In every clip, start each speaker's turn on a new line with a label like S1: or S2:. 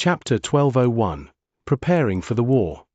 S1: Chapter 1201. Preparing for the War.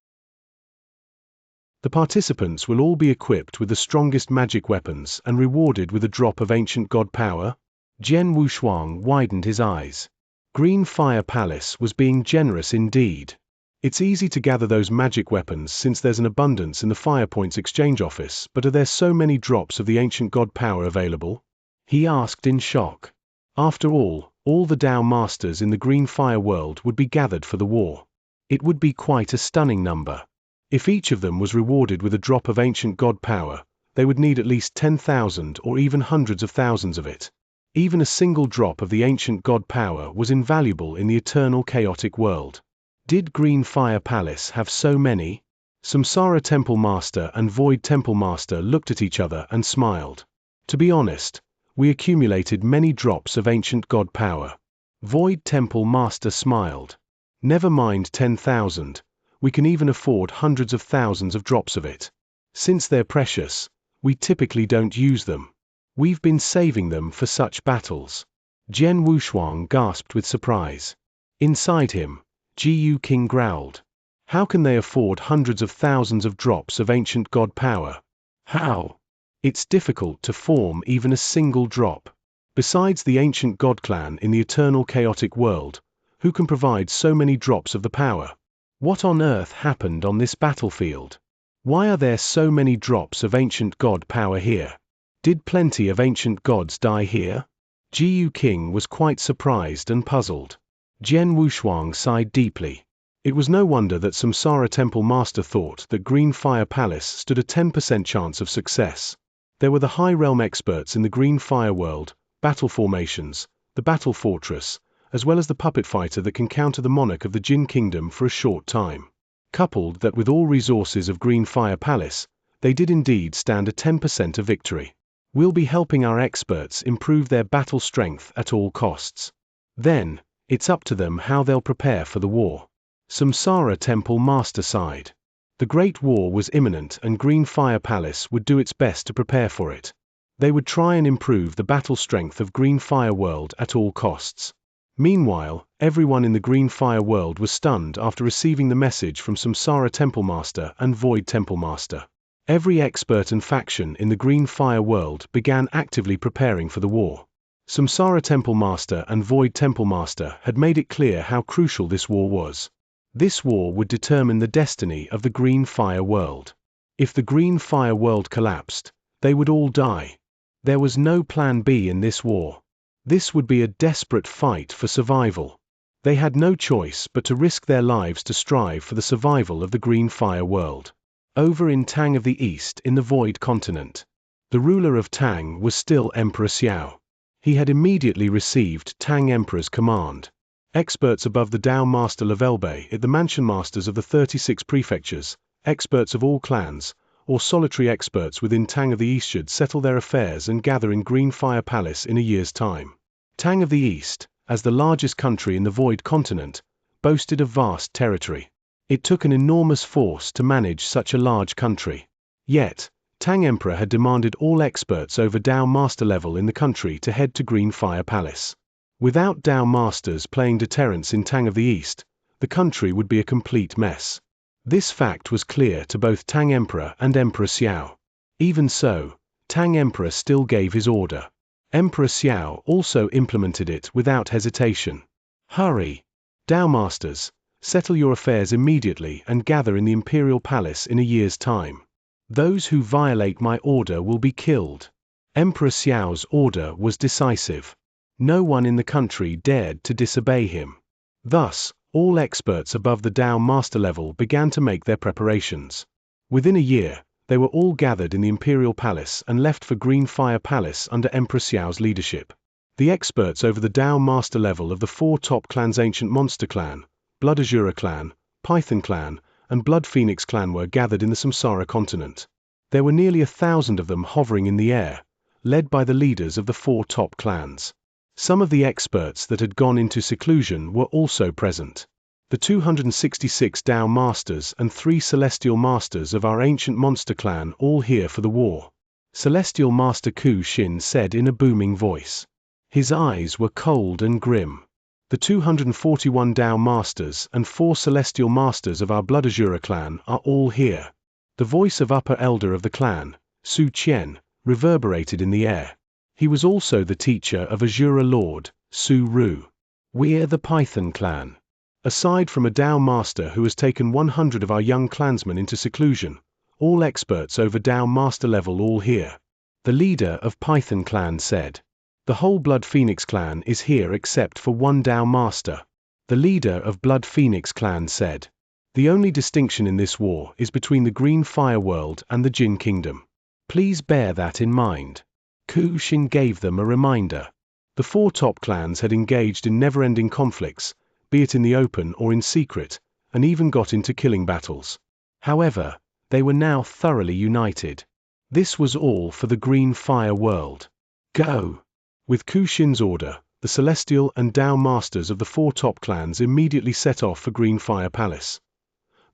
S1: The participants will all be equipped with the strongest magic weapons and rewarded with a drop of ancient god power. Jian Wushuang widened his eyes. Green Fire Palace was being generous indeed. It's easy to gather those magic weapons since there's an abundance in the Fire Points exchange office, but are there so many drops of the ancient god power available? He asked in shock. After all the Dao Masters in the Green Fire world would be gathered for the war. It would be quite a stunning number. If each of them was rewarded with a drop of ancient god power, they would need at least 10,000 or even hundreds of thousands of it. Even a single drop of the ancient god power was invaluable in the eternal chaotic world. Did Green Fire Palace have so many? Samsara Temple Master and Void Temple Master looked at each other and smiled. To be honest, we accumulated many drops of ancient god power. Void Temple Master smiled. Never mind 10,000. We can even afford hundreds of thousands of drops of it. Since they're precious, we typically don't use them. We've been saving them for such battles. Jian Wushuang gasped with surprise. Inside him, Jiu King growled. How can they afford hundreds of thousands of drops of ancient god power? How? It's difficult to form even a single drop. Besides the ancient god clan in the eternal chaotic world, who can provide so many drops of the power? What on earth happened on this battlefield? Why are there so many drops of ancient god power here? Did plenty of ancient gods die here? Jiu King was quite surprised and puzzled. Jian Wushuang sighed deeply. It was no wonder that Samsara Temple Master thought that Green Fire Palace stood a 10% chance of success. There were the High Realm experts in the Green Fire world, battle formations, the battle fortress, as well as the puppet fighter that can counter the monarch of the Jin Kingdom for a short time. Coupled that with all resources of Green Fire Palace, they did indeed stand a 10% of victory. We'll be helping our experts improve their battle strength at all costs. Then, it's up to them how they'll prepare for the war. Samsara Temple Master sighed. The Great War was imminent and Green Fire Palace would do its best to prepare for it. They would try and improve the battle strength of Green Fire World at all costs. Meanwhile, everyone in the Green Fire world was stunned after receiving the message from Samsara Temple Master and Void Temple Master. Every expert and faction in the Green Fire world began actively preparing for the war. Samsara Temple Master and Void Temple Master had made it clear how crucial this war was. This war would determine the destiny of the Green Fire world. If the Green Fire world collapsed, they would all die. There was no plan B in this war. This would be a desperate fight for survival. They had no choice but to risk their lives to strive for the survival of the Green Fire world. Over in Tang of the East in the Void Continent, the ruler of Tang was still Emperor Xiao. He had immediately received Tang Emperor's command. Experts above the Dao Master Levelbe at the Mansion Masters of the 36 prefectures, experts of all clans, or solitary experts within Tang of the East should settle their affairs and gather in Green Fire Palace in a year's time. Tang of the East, as the largest country in the Void Continent, boasted a vast territory. It took an enormous force to manage such a large country. Yet, Tang Emperor had demanded all experts over Dao Master level in the country to head to Green Fire Palace. Without Dao Masters playing deterrence in Tang of the East, the country would be a complete mess. This fact was clear to both Tang Emperor and Emperor Xiao. Even so, Tang Emperor still gave his order. Emperor Xiao also implemented it without hesitation. Hurry! Dao Masters, settle your affairs immediately and gather in the Imperial Palace in a year's time. Those who violate my order will be killed. Emperor Xiao's order was decisive. No one in the country dared to disobey him. Thus, all experts above the Dao Master level began to make their preparations. Within a year, they were all gathered in the Imperial Palace and left for Green Fire Palace under Emperor Xiao's leadership. The experts over the Dao Master level of the 4 top clans Ancient Monster Clan, Blood Azura Clan, Python Clan, and Blood Phoenix Clan were gathered in the Samsara continent. There were nearly 1,000 of them hovering in the air, led by the leaders of the 4 top clans. Some of the experts that had gone into seclusion were also present. The 266 Dao Masters and 3 Celestial Masters of our Ancient Monster Clan all here for the war. Celestial Master Ku Xin said in a booming voice. His eyes were cold and grim. The 241 Tao Masters and 4 Celestial Masters of our Blood Azura clan are all here. The voice of upper elder of the clan, Su Qian, reverberated in the air. He was also the teacher of Azura Lord, Su Ru. We're the Python clan. Aside from a Tao Master who has taken 100 of our young clansmen into seclusion, all experts over Tao Master level all here. The leader of Python clan said. The whole Blood Phoenix clan is here except for one Tao Master. The leader of Blood Phoenix clan said. The only distinction in this war is between the Green Fire World and the Jin Kingdom. Please bear that in mind. Ku Xin gave them a reminder. The 4 top clans had engaged in never-ending conflicts, be it in the open or in secret, and even got into killing battles. However, they were now thoroughly united. This was all for the Green Fire World. Go! With Ku Xin's order, the Celestial and Tao Masters of the 4 top clans immediately set off for Green Fire Palace.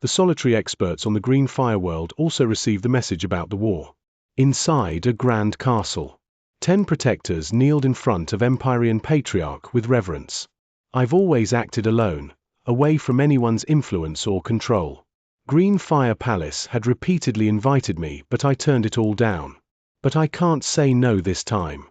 S1: The solitary experts on the Green Fire World also received the message about the war. Inside a grand castle, 10 protectors kneeled in front of Empyrean Patriarch with reverence. I've always acted alone, away from anyone's influence or control. Green Fire Palace had repeatedly invited me, but I turned it all down. But I can't say no this time.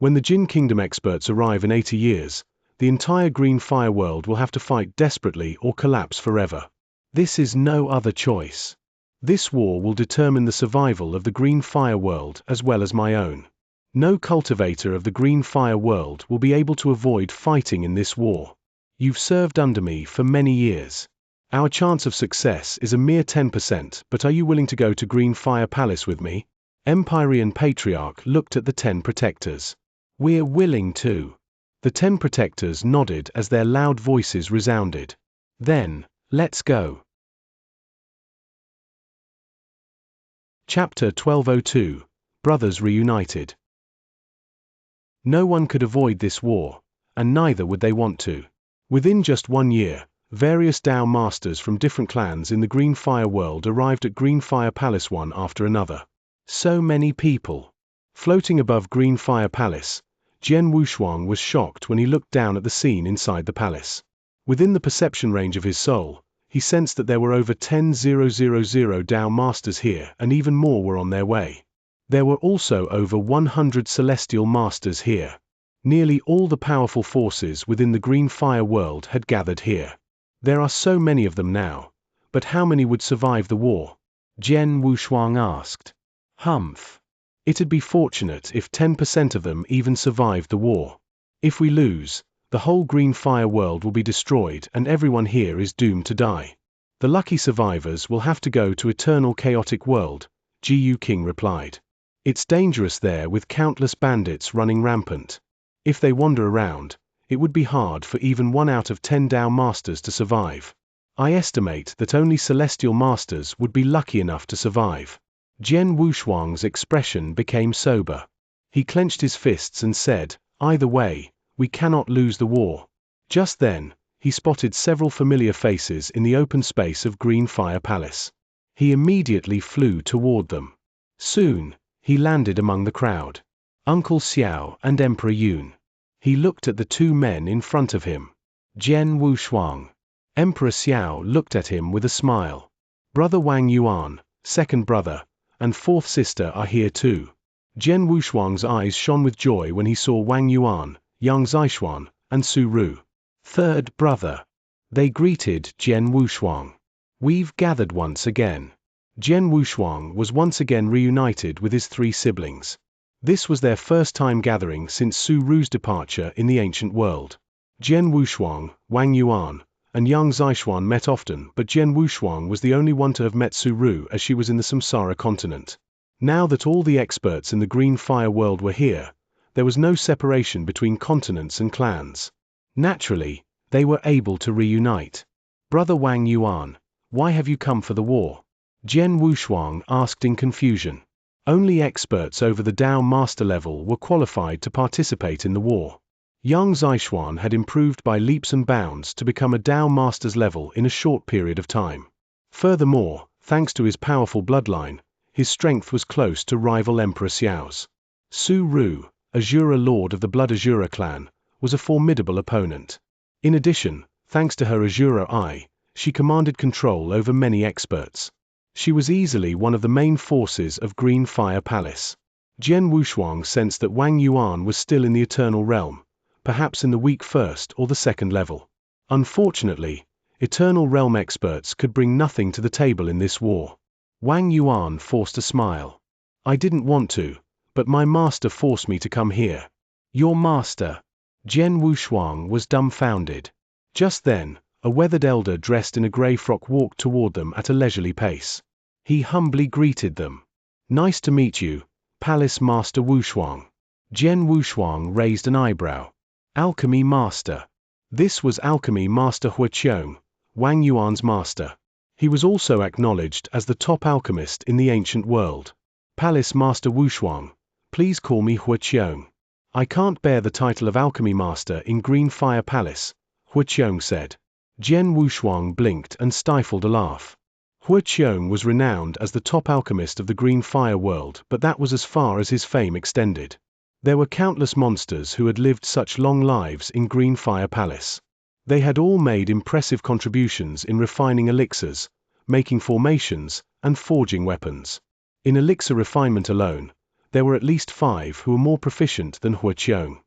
S1: When the Jin Kingdom experts arrive in 80 years, the entire Green Fire World will have to fight desperately or collapse forever. This is no other choice. This war will determine the survival of the Green Fire World as well as my own. No cultivator of the Green Fire World will be able to avoid fighting in this war. You've served under me for many years. Our chance of success is a mere 10%, but are you willing to go to Green Fire Palace with me? Empyrean Patriarch looked at the 10 protectors. We're willing to. The 10 protectors nodded as their loud voices resounded. Then, let's go. Chapter 1202, Brothers Reunited. No one could avoid this war, and neither would they want to. Within just 1 year, various Tao Masters from different clans in the Green Fire World arrived at Green Fire Palace one after another. So many people. Floating above Green Fire Palace, Jian Wushuang was shocked when he looked down at the scene inside the palace. Within the perception range of his soul, he sensed that there were over 10,000 Tao Masters here, and even more were on their way. There were also over 100 Celestial Masters here. Nearly all the powerful forces within the Green Fire World had gathered here. There are so many of them now, but how many would survive the war? Jian Wushuang asked. Humph. It'd be fortunate if 10% of them even survived the war. If we lose, the whole Green Fire World will be destroyed and everyone here is doomed to die. The lucky survivors will have to go to Eternal Chaotic World, Gu King replied. It's dangerous there with countless bandits running rampant. If they wander around, it would be hard for even 1 out of 10 Tao Masters to survive. I estimate that only Celestial Masters would be lucky enough to survive. Jian Wushuang's expression became sober. He clenched his fists and said, either way, we cannot lose the war. Just then, he spotted several familiar faces in the open space of Green Fire Palace. He immediately flew toward them. Soon, he landed among the crowd. Uncle Xiao and Emperor Yun. He looked at the 2 men in front of him. Jian Wushuang. Emperor Xiao looked at him with a smile. Brother Wang Yuan, second brother, and 4th sister are here too. Jian Wushuang's eyes shone with joy when he saw Wang Yuan, Yang Zixuan, and Su Ru. Third brother. They greeted Jian Wushuang. We've gathered once again. Jian Wushuang was once again reunited with his 3 siblings. This was their first time gathering since Su Ru's departure in the ancient world. Jian Wushuang, Wang Yuan, and Yang Zixuan met often, but Jian Wushuang was the only one to have met Su Ru as she was in the Samsara continent. Now that all the experts in the Green Fire World were here, there was no separation between continents and clans. Naturally, they were able to reunite. Brother Wang Yuan, why have you come for the war? Jian Wushuang asked in confusion. Only experts over the Tao Master level were qualified to participate in the war. Yang Zixuan had improved by leaps and bounds to become a Tao Master's level in a short period of time. Furthermore, thanks to his powerful bloodline, his strength was close to rival Emperor Xiao's. Su Ru, Azura Lord of the Blood Azura clan, was a formidable opponent. In addition, thanks to her Azura eye, she commanded control over many experts. She was easily one of the main forces of Green Fire Palace. Jian Wushuang sensed that Wang Yuan was still in the Eternal Realm, perhaps in the weak first or the second level. Unfortunately, Eternal Realm experts could bring nothing to the table in this war. Wang Yuan forced a smile. I didn't want to, but my master forced me to come here. Your master? Jian Wushuang was dumbfounded. Just then, a weathered elder dressed in a grey frock walked toward them at a leisurely pace. He humbly greeted them. Nice to meet you, Palace Master Wushuang. Jian Wushuang raised an eyebrow. Alchemy Master. This was Alchemy Master Huqiong, Wang Yuan's master. He was also acknowledged as the top alchemist in the ancient world. Palace Master Wushuang, please call me Huqiong. I can't bear the title of Alchemy Master in Green Fire Palace, Huqiong said. Jian Wushuang blinked and stifled a laugh. Huqiong was renowned as the top alchemist of the Green Fire world, but that was as far as his fame extended. There were countless monsters who had lived such long lives in Green Fire Palace. They had all made impressive contributions in refining elixirs, making formations, and forging weapons. In elixir refinement alone, there were at least 5 who were more proficient than Huqiong.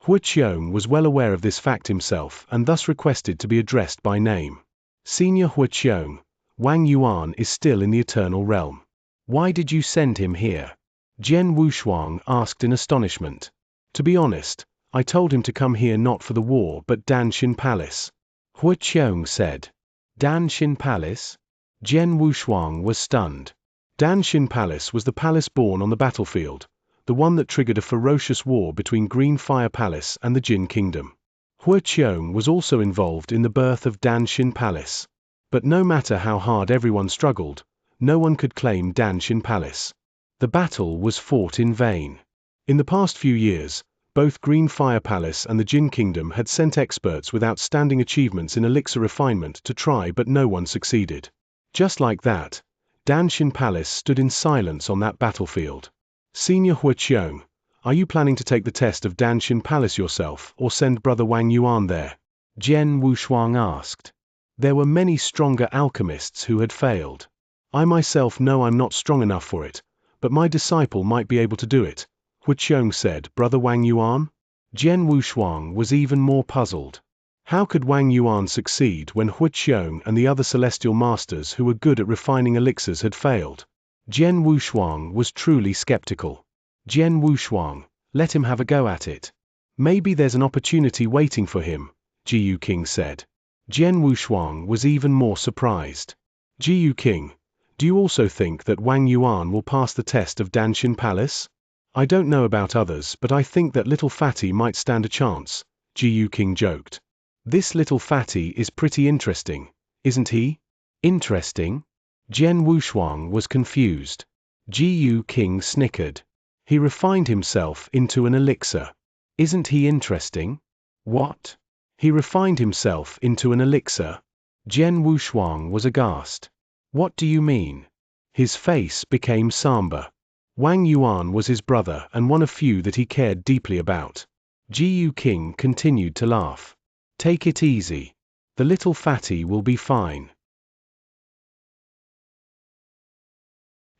S1: Huqiong was well aware of this fact himself and thus requested to be addressed by name. Senior Huqiong, Wang Yuan is still in the Eternal Realm. Why did you send him here? Jian Wushuang asked in astonishment. To be honest, I told him to come here not for the war but Danshin Palace. Huqiong said. Danshin Palace? Jian Wushuang was stunned. Danshin Palace was the palace born on the battlefield, the one that triggered a ferocious war between Green Fire Palace and the Jin Kingdom. Huqiong was also involved in the birth of Danshin Palace. But no matter how hard everyone struggled, no one could claim Danshin Palace. The battle was fought in vain. In the past few years, both Green Fire Palace and the Jin Kingdom had sent experts with outstanding achievements in elixir refinement to try, but no one succeeded. Just like that, Danshin Palace stood in silence on that battlefield. Senior Huqiong, are you planning to take the test of Danshin Palace yourself or send Brother Wang Yuan there? Jian Wushuang asked. There were many stronger alchemists who had failed. I myself know I'm not strong enough for it, but my disciple might be able to do it, Huqiong said. Brother Wang Yuan? Jian Wushuang was even more puzzled. How could Wang Yuan succeed when Huqiong and the other celestial masters who were good at refining elixirs had failed? Jian Wushuang was truly skeptical. Jian Wushuang, let him have a go at it. Maybe there's an opportunity waiting for him, Jiyu King said. Jian Wushuang was even more surprised. Jiyu King, do you also think that Wang Yuan will pass the test of Danshin Palace? I don't know about others, but I think that little fatty might stand a chance, Jiyu King joked. This little fatty is pretty interesting, isn't he? Interesting? Jian Wushuang was confused. Jiyu King snickered. He refined himself into an elixir. Isn't he interesting? What? He refined himself into an elixir? Jian Wushuang was aghast. What do you mean? His face became somber. Wang Yuan was his brother and one of few that he cared deeply about. Jiyu King continued to laugh. Take it easy. The little fatty will be fine.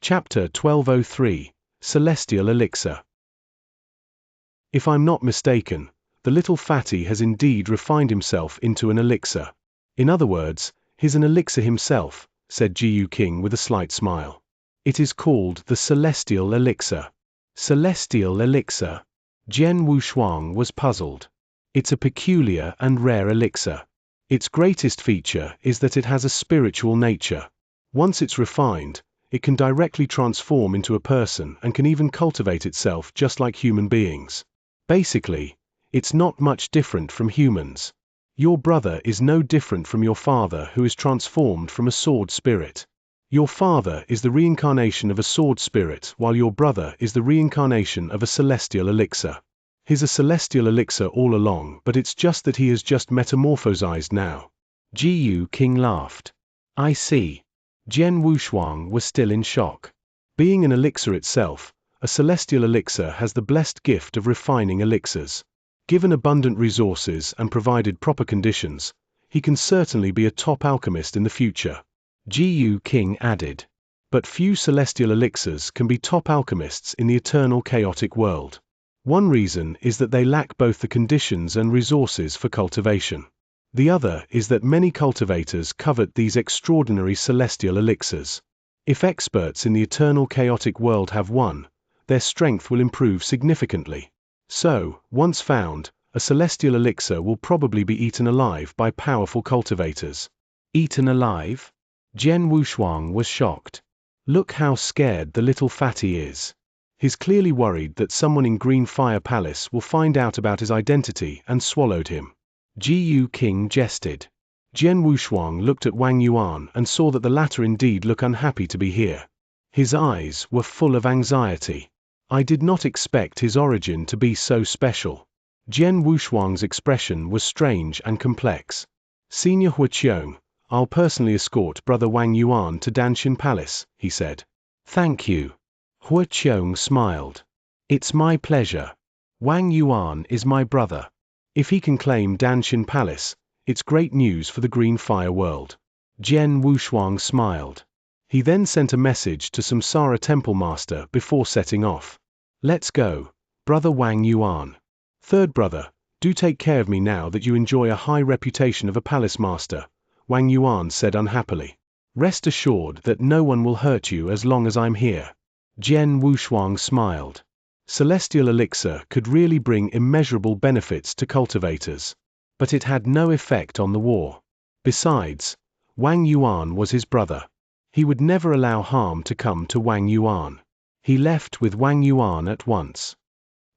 S1: Chapter 1203, Celestial Elixir. If I'm not mistaken, the little fatty has indeed refined himself into an elixir. In other words, he's an elixir himself, said Jiyu King with a slight smile. It is called the Celestial Elixir. Celestial Elixir? Jian Wushuang was puzzled. It's a peculiar and rare elixir. Its greatest feature is that it has a spiritual nature. Once it's refined, it can directly transform into a person and can even cultivate itself just like human beings. Basically, it's not much different from humans. Your brother is no different from your father, who is transformed from a sword spirit. Your father is the reincarnation of a sword spirit, while your brother is the reincarnation of a celestial elixir. He's a celestial elixir all along, but it's just that he has just metamorphosized now. Jiyu King laughed. I see. Jian Wushuang was still in shock. Being an elixir itself, a celestial elixir has the blessed gift of refining elixirs. Given abundant resources and provided proper conditions, he can certainly be a top alchemist in the future. Gu King added. But few celestial elixirs can be top alchemists in the eternal chaotic world. One reason is that they lack both the conditions and resources for cultivation. The other is that many cultivators covet these extraordinary celestial elixirs. If experts in the eternal chaotic world have one, their strength will improve significantly. So, once found, a celestial elixir will probably be eaten alive by powerful cultivators. Eaten alive? Jian Wushuang was shocked. Look how scared the little fatty is. He's clearly worried that someone in Green Fire Palace will find out about his identity and swallowed him. Gu King jested. Jian Wushuang looked at Wang Yuan and saw that the latter indeed looked unhappy to be here. His eyes were full of anxiety. I did not expect his origin to be so special. Jian Wushuang's expression was strange and complex. Senior Huaqiong, I'll personally escort Brother Wang Yuan to Danshin Palace, he said. Thank you. Huaqiong smiled. It's my pleasure. Wang Yuan is my brother. If he can claim Danshin Palace, it's great news for the Green Fire world. Jian Wushuang smiled. He then sent a message to Samsara Temple Master before setting off. Let's go, Brother Wang Yuan. Third brother, do take care of me now that you enjoy a high reputation of a palace master, Wang Yuan said unhappily. Rest assured that no one will hurt you as long as I'm here. Jian Wushuang smiled. Celestial elixir could really bring immeasurable benefits to cultivators. But it had no effect on the war. Besides, Wang Yuan was his brother. He would never allow harm to come to Wang Yuan. He left with Wang Yuan at once.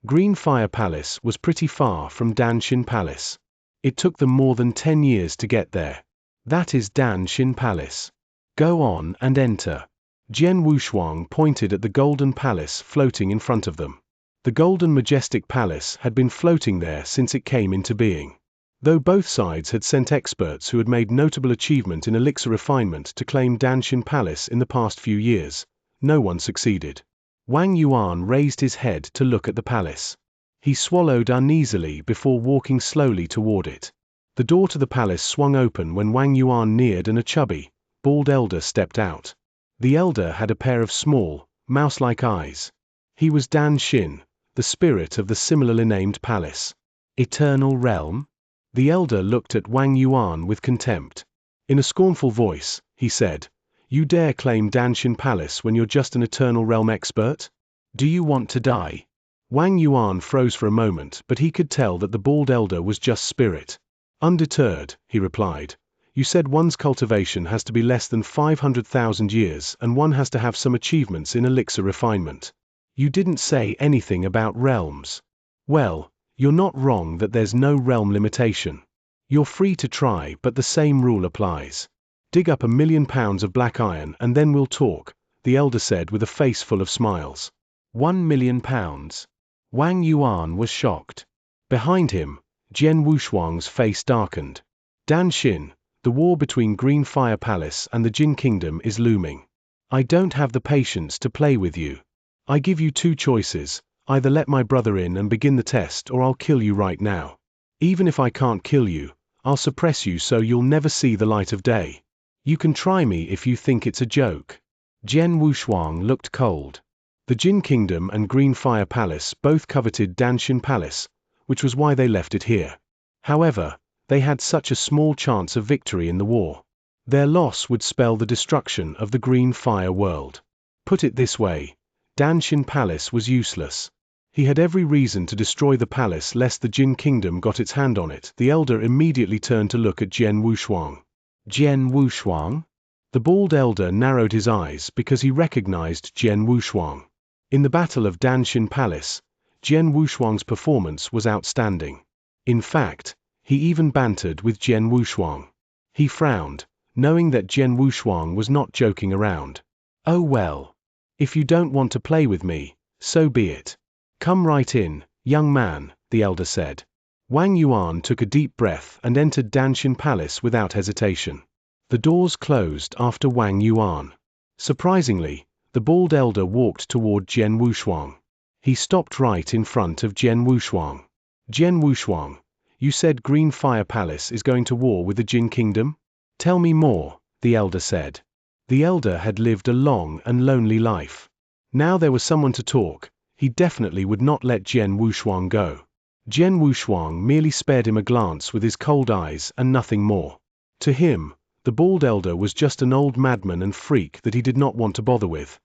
S1: Green Fire Palace was pretty far from Danshin Palace. It took them more than 10 years to get there. That is Danshin Palace. Go on and enter. Jian Wushuang pointed at the golden palace floating in front of them. The golden majestic palace had been floating there since it came into being. Though both sides had sent experts who had made notable achievement in elixir refinement to claim Danshin Palace in the past few years, no one succeeded. Wang Yuan raised his head to look at the palace. He swallowed uneasily before walking slowly toward it. The door to the palace swung open when Wang Yuan neared and a chubby, bald elder stepped out. The elder had a pair of small, mouse-like eyes. He was Dan Xin, the spirit of the similarly named palace. Eternal realm? The elder looked at Wang Yuan with contempt. In a scornful voice, he said, You dare claim Danshin Palace when you're just an eternal realm expert? Do you want to die? Wang Yuan froze for a moment, but he could tell that the bald elder was just spirit. Undeterred, he replied, You said one's cultivation has to be less than 500,000 years and one has to have some achievements in elixir refinement. You didn't say anything about realms. Well, you're not wrong that there's no realm limitation. You're free to try, but the same rule applies. Dig up 1,000,000 pounds of black iron and then we'll talk, the elder said with a face full of smiles. 1,000,000 pounds. Wang Yuan was shocked. Behind him, Jian Wushuang's face darkened. Danshin, the war between Green Fire Palace and the Jin Kingdom is looming. I don't have the patience to play with you. I give you two choices. Either let my brother in and begin the test or I'll kill you right now. Even if I can't kill you, I'll suppress you so you'll never see the light of day. You can try me if you think it's a joke. Jian Wushuang looked cold. The Jin Kingdom and Green Fire Palace both coveted Danshin Palace, which was why they left it here. However, they had such a small chance of victory in the war. Their loss would spell the destruction of the Green Fire world. Put it this way, Danshin Palace was useless. He had every reason to destroy the palace lest the Jin Kingdom got its hand on it. The elder immediately turned to look at Jian Wushuang. Jian Wushuang? The bald elder narrowed his eyes because he recognized Jian Wushuang. In the Battle of Danshin Palace, Jian Wushuang's performance was outstanding. In fact, he even bantered with Jian Wushuang. He frowned, knowing that Jian Wushuang was not joking around. Oh well. If you don't want to play with me, so be it. Come right in, young man, the elder said. Wang Yuan took a deep breath and entered Danshin Palace without hesitation. The doors closed after Wang Yuan. Surprisingly, the bald elder walked toward Jian Wushuang. He stopped right in front of Jian Wushuang. Jian Wushuang, you said Green Fire Palace is going to war with the Jin Kingdom? Tell me more, the elder said. The elder had lived a long and lonely life. Now there was someone to talk. He definitely would not let Jian Wushuang go. Jian Wushuang merely spared him a glance with his cold eyes and nothing more. To him, the bald elder was just an old madman and freak that he did not want to bother with.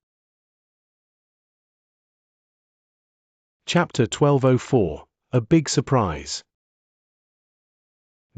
S1: Chapter 1204, A Big Surprise.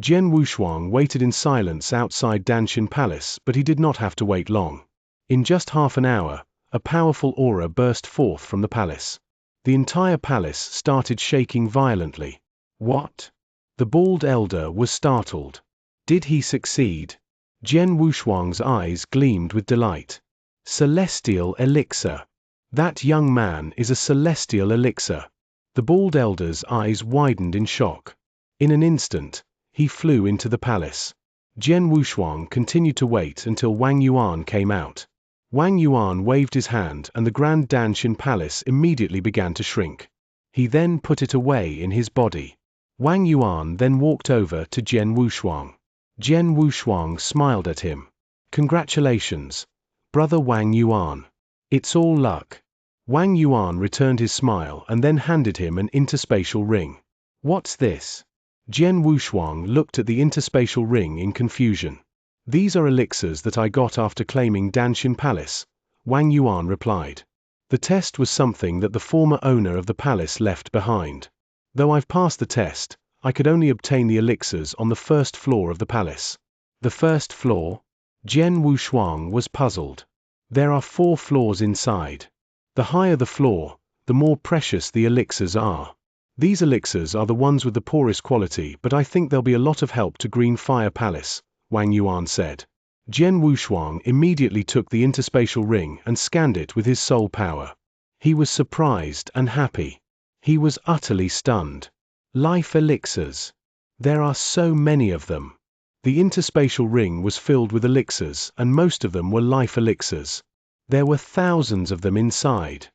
S1: Jian Wushuang waited in silence outside Danshin Palace, but he did not have to wait long. In just half an hour, a powerful aura burst forth from the palace. The entire palace started shaking violently. What? The bald elder was startled. Did he succeed? Jian Wushuang's eyes gleamed with delight. Celestial elixir. That young man is a celestial elixir. The bald elder's eyes widened in shock. In an instant, he flew into the palace. Jian Wushuang continued to wait until Wang Yuan came out. Wang Yuan waved his hand and the Grand Danshin Palace immediately began to shrink. He then put it away in his body. Wang Yuan then walked over to Jian Wushuang. Jian Wushuang smiled at him. Congratulations, brother Wang Yuan. It's all luck. Wang Yuan returned his smile and then handed him an interspatial ring. What's this? Jian Wushuang looked at the interspatial ring in confusion. These are elixirs that I got after claiming Danshin Palace, Wang Yuan replied. The test was something that the former owner of the palace left behind. Though I've passed the test, I could only obtain the elixirs on the first floor of the palace. The first floor? Jian Wushuang was puzzled. There are 4 floors inside. The higher the floor, the more precious the elixirs are. These elixirs are the ones with the poorest quality, but I think they'll be a lot of help to Green Fire Palace, Wang Yuan said. Jian Wushuang immediately took the interspatial ring and scanned it with his soul power. He was surprised and happy. He was utterly stunned. Life elixirs. There are so many of them. The interspatial ring was filled with elixirs, and most of them were life elixirs. There were thousands of them inside.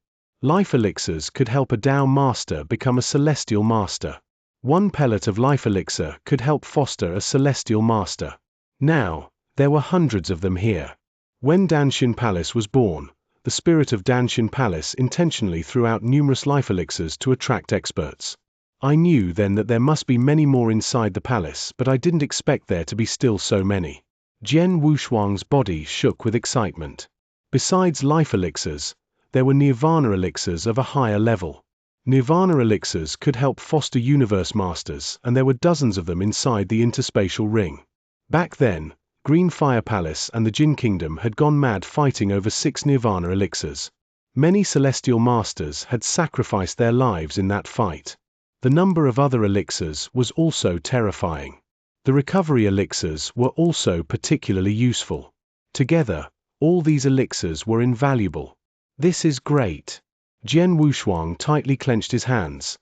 S1: Life elixirs could help a Tao master become a celestial master. 1 pellet of life elixir could help foster a celestial master. Now, there were hundreds of them here. When Danshin Palace was born, the spirit of Danshin Palace intentionally threw out numerous life elixirs to attract experts. I knew then that there must be many more inside the palace, but I didn't expect there to be still so many. Jian Wushuang's body shook with excitement. Besides life elixirs, there were Nirvana elixirs of a higher level. Nirvana elixirs could help foster universe masters, and there were dozens of them inside the interspatial ring. Back then, Green Fire Palace and the Jin Kingdom had gone mad fighting over 6 Nirvana elixirs. Many celestial masters had sacrificed their lives in that fight. The number of other elixirs was also terrifying. The recovery elixirs were also particularly useful. Together, all these elixirs were invaluable. This is great. Jian Wushuang tightly clenched his hands.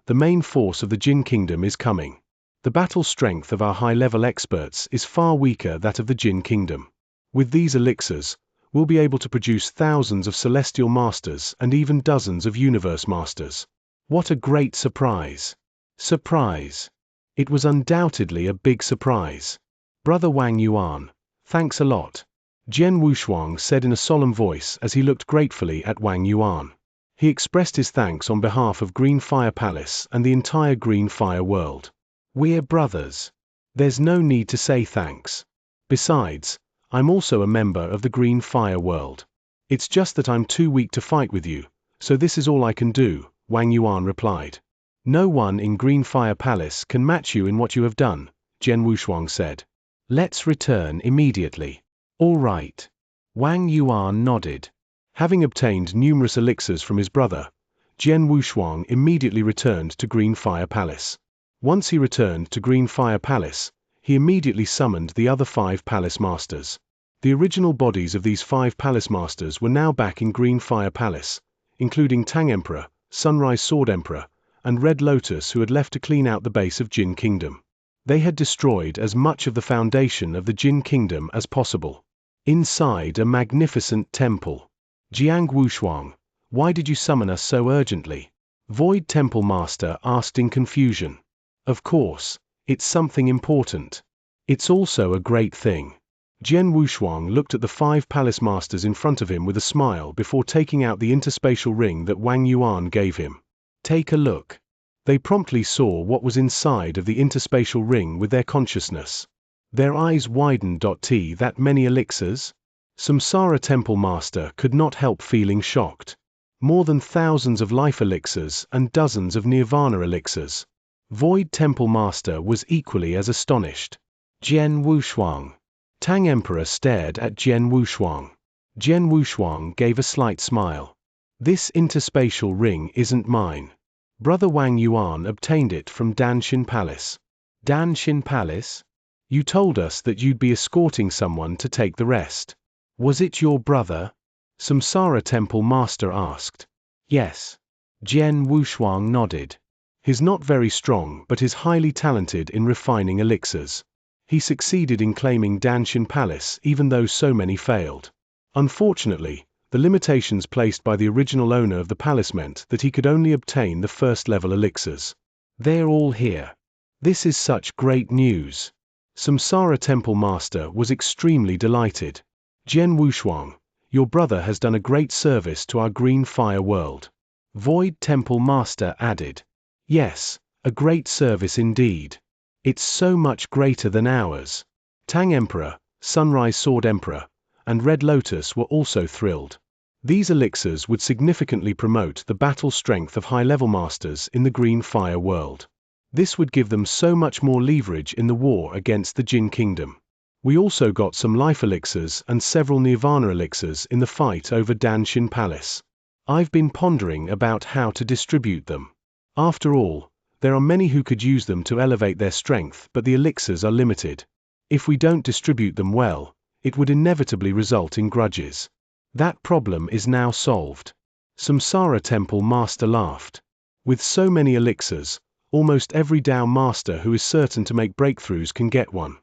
S1: The main force of the Jin Kingdom is coming. The battle strength of our high-level experts is far weaker than that of the Jin Kingdom. With these elixirs, we'll be able to produce thousands of celestial masters and even dozens of universe masters. What a great surprise! Surprise! It was undoubtedly a big surprise. Brother Wang Yuan, thanks a lot, Jian Wushuang said in a solemn voice as he looked gratefully at Wang Yuan. He expressed his thanks on behalf of Green Fire Palace and the entire Green Fire world. We're brothers. There's no need to say thanks. Besides, I'm also a member of the Green Fire world. It's just that I'm too weak to fight with you, so this is all I can do, Wang Yuan replied. No one in Green Fire Palace can match you in what you have done, Jian Wushuang said. Let's return immediately. All right. Wang Yuan nodded. Having obtained numerous elixirs from his brother, Jian Wushuang immediately returned to Green Fire Palace. Once he returned to Green Fire Palace, he immediately summoned the other 5 palace masters. The original bodies of these 5 palace masters were now back in Green Fire Palace, including Tang Emperor, Sunrise Sword Emperor, and Red Lotus, who had left to clean out the base of Jin Kingdom. They had destroyed as much of the foundation of the Jin Kingdom as possible. Inside a magnificent temple. Jiang Wushuang, why did you summon us so urgently? Void Temple Master asked in confusion. Of course, it's something important. It's also a great thing. Jian Wushuang looked at the 5 palace masters in front of him with a smile before taking out the interspatial ring that Wang Yuan gave him. Take a look. They promptly saw what was inside of the interspatial ring with their consciousness. Their eyes widened. That many elixirs? Samsara Temple Master could not help feeling shocked. More than thousands of life elixirs and dozens of nirvana elixirs. Void Temple Master was equally as astonished. Jian Wushuang. Tang Emperor stared at Jian Wushuang. Jian Wushuang gave a slight smile. This interspatial ring isn't mine. Brother Wang Yuan obtained it from Danshin Palace. Danshin Palace? You told us that you'd be escorting someone to take the rest. Was it your brother? Samsara Temple Master asked. Yes. Jian Wushuang nodded. He's not very strong but is highly talented in refining elixirs. He succeeded in claiming Danshin Palace even though so many failed. Unfortunately, the limitations placed by the original owner of the palace meant that he could only obtain the first-level elixirs. They're all here. This is such great news. Samsara Temple Master was extremely delighted. Jian Wushuang, your brother has done a great service to our green fire world. Void Temple Master added. Yes, a great service indeed. It's so much greater than ours. Tang Emperor, Sunrise Sword Emperor, and Red Lotus were also thrilled. These elixirs would significantly promote the battle strength of high-level masters in the green fire world. This would give them so much more leverage in the war against the Jin Kingdom. We also got some life elixirs and several nirvana elixirs in the fight over Danshin Palace. I've been pondering about how to distribute them. After all, there are many who could use them to elevate their strength, but the elixirs are limited. If we don't distribute them well, it would inevitably result in grudges. That problem is now solved. Samsara Temple Master laughed. With so many elixirs, almost every Dao Master who is certain to make breakthroughs can get one.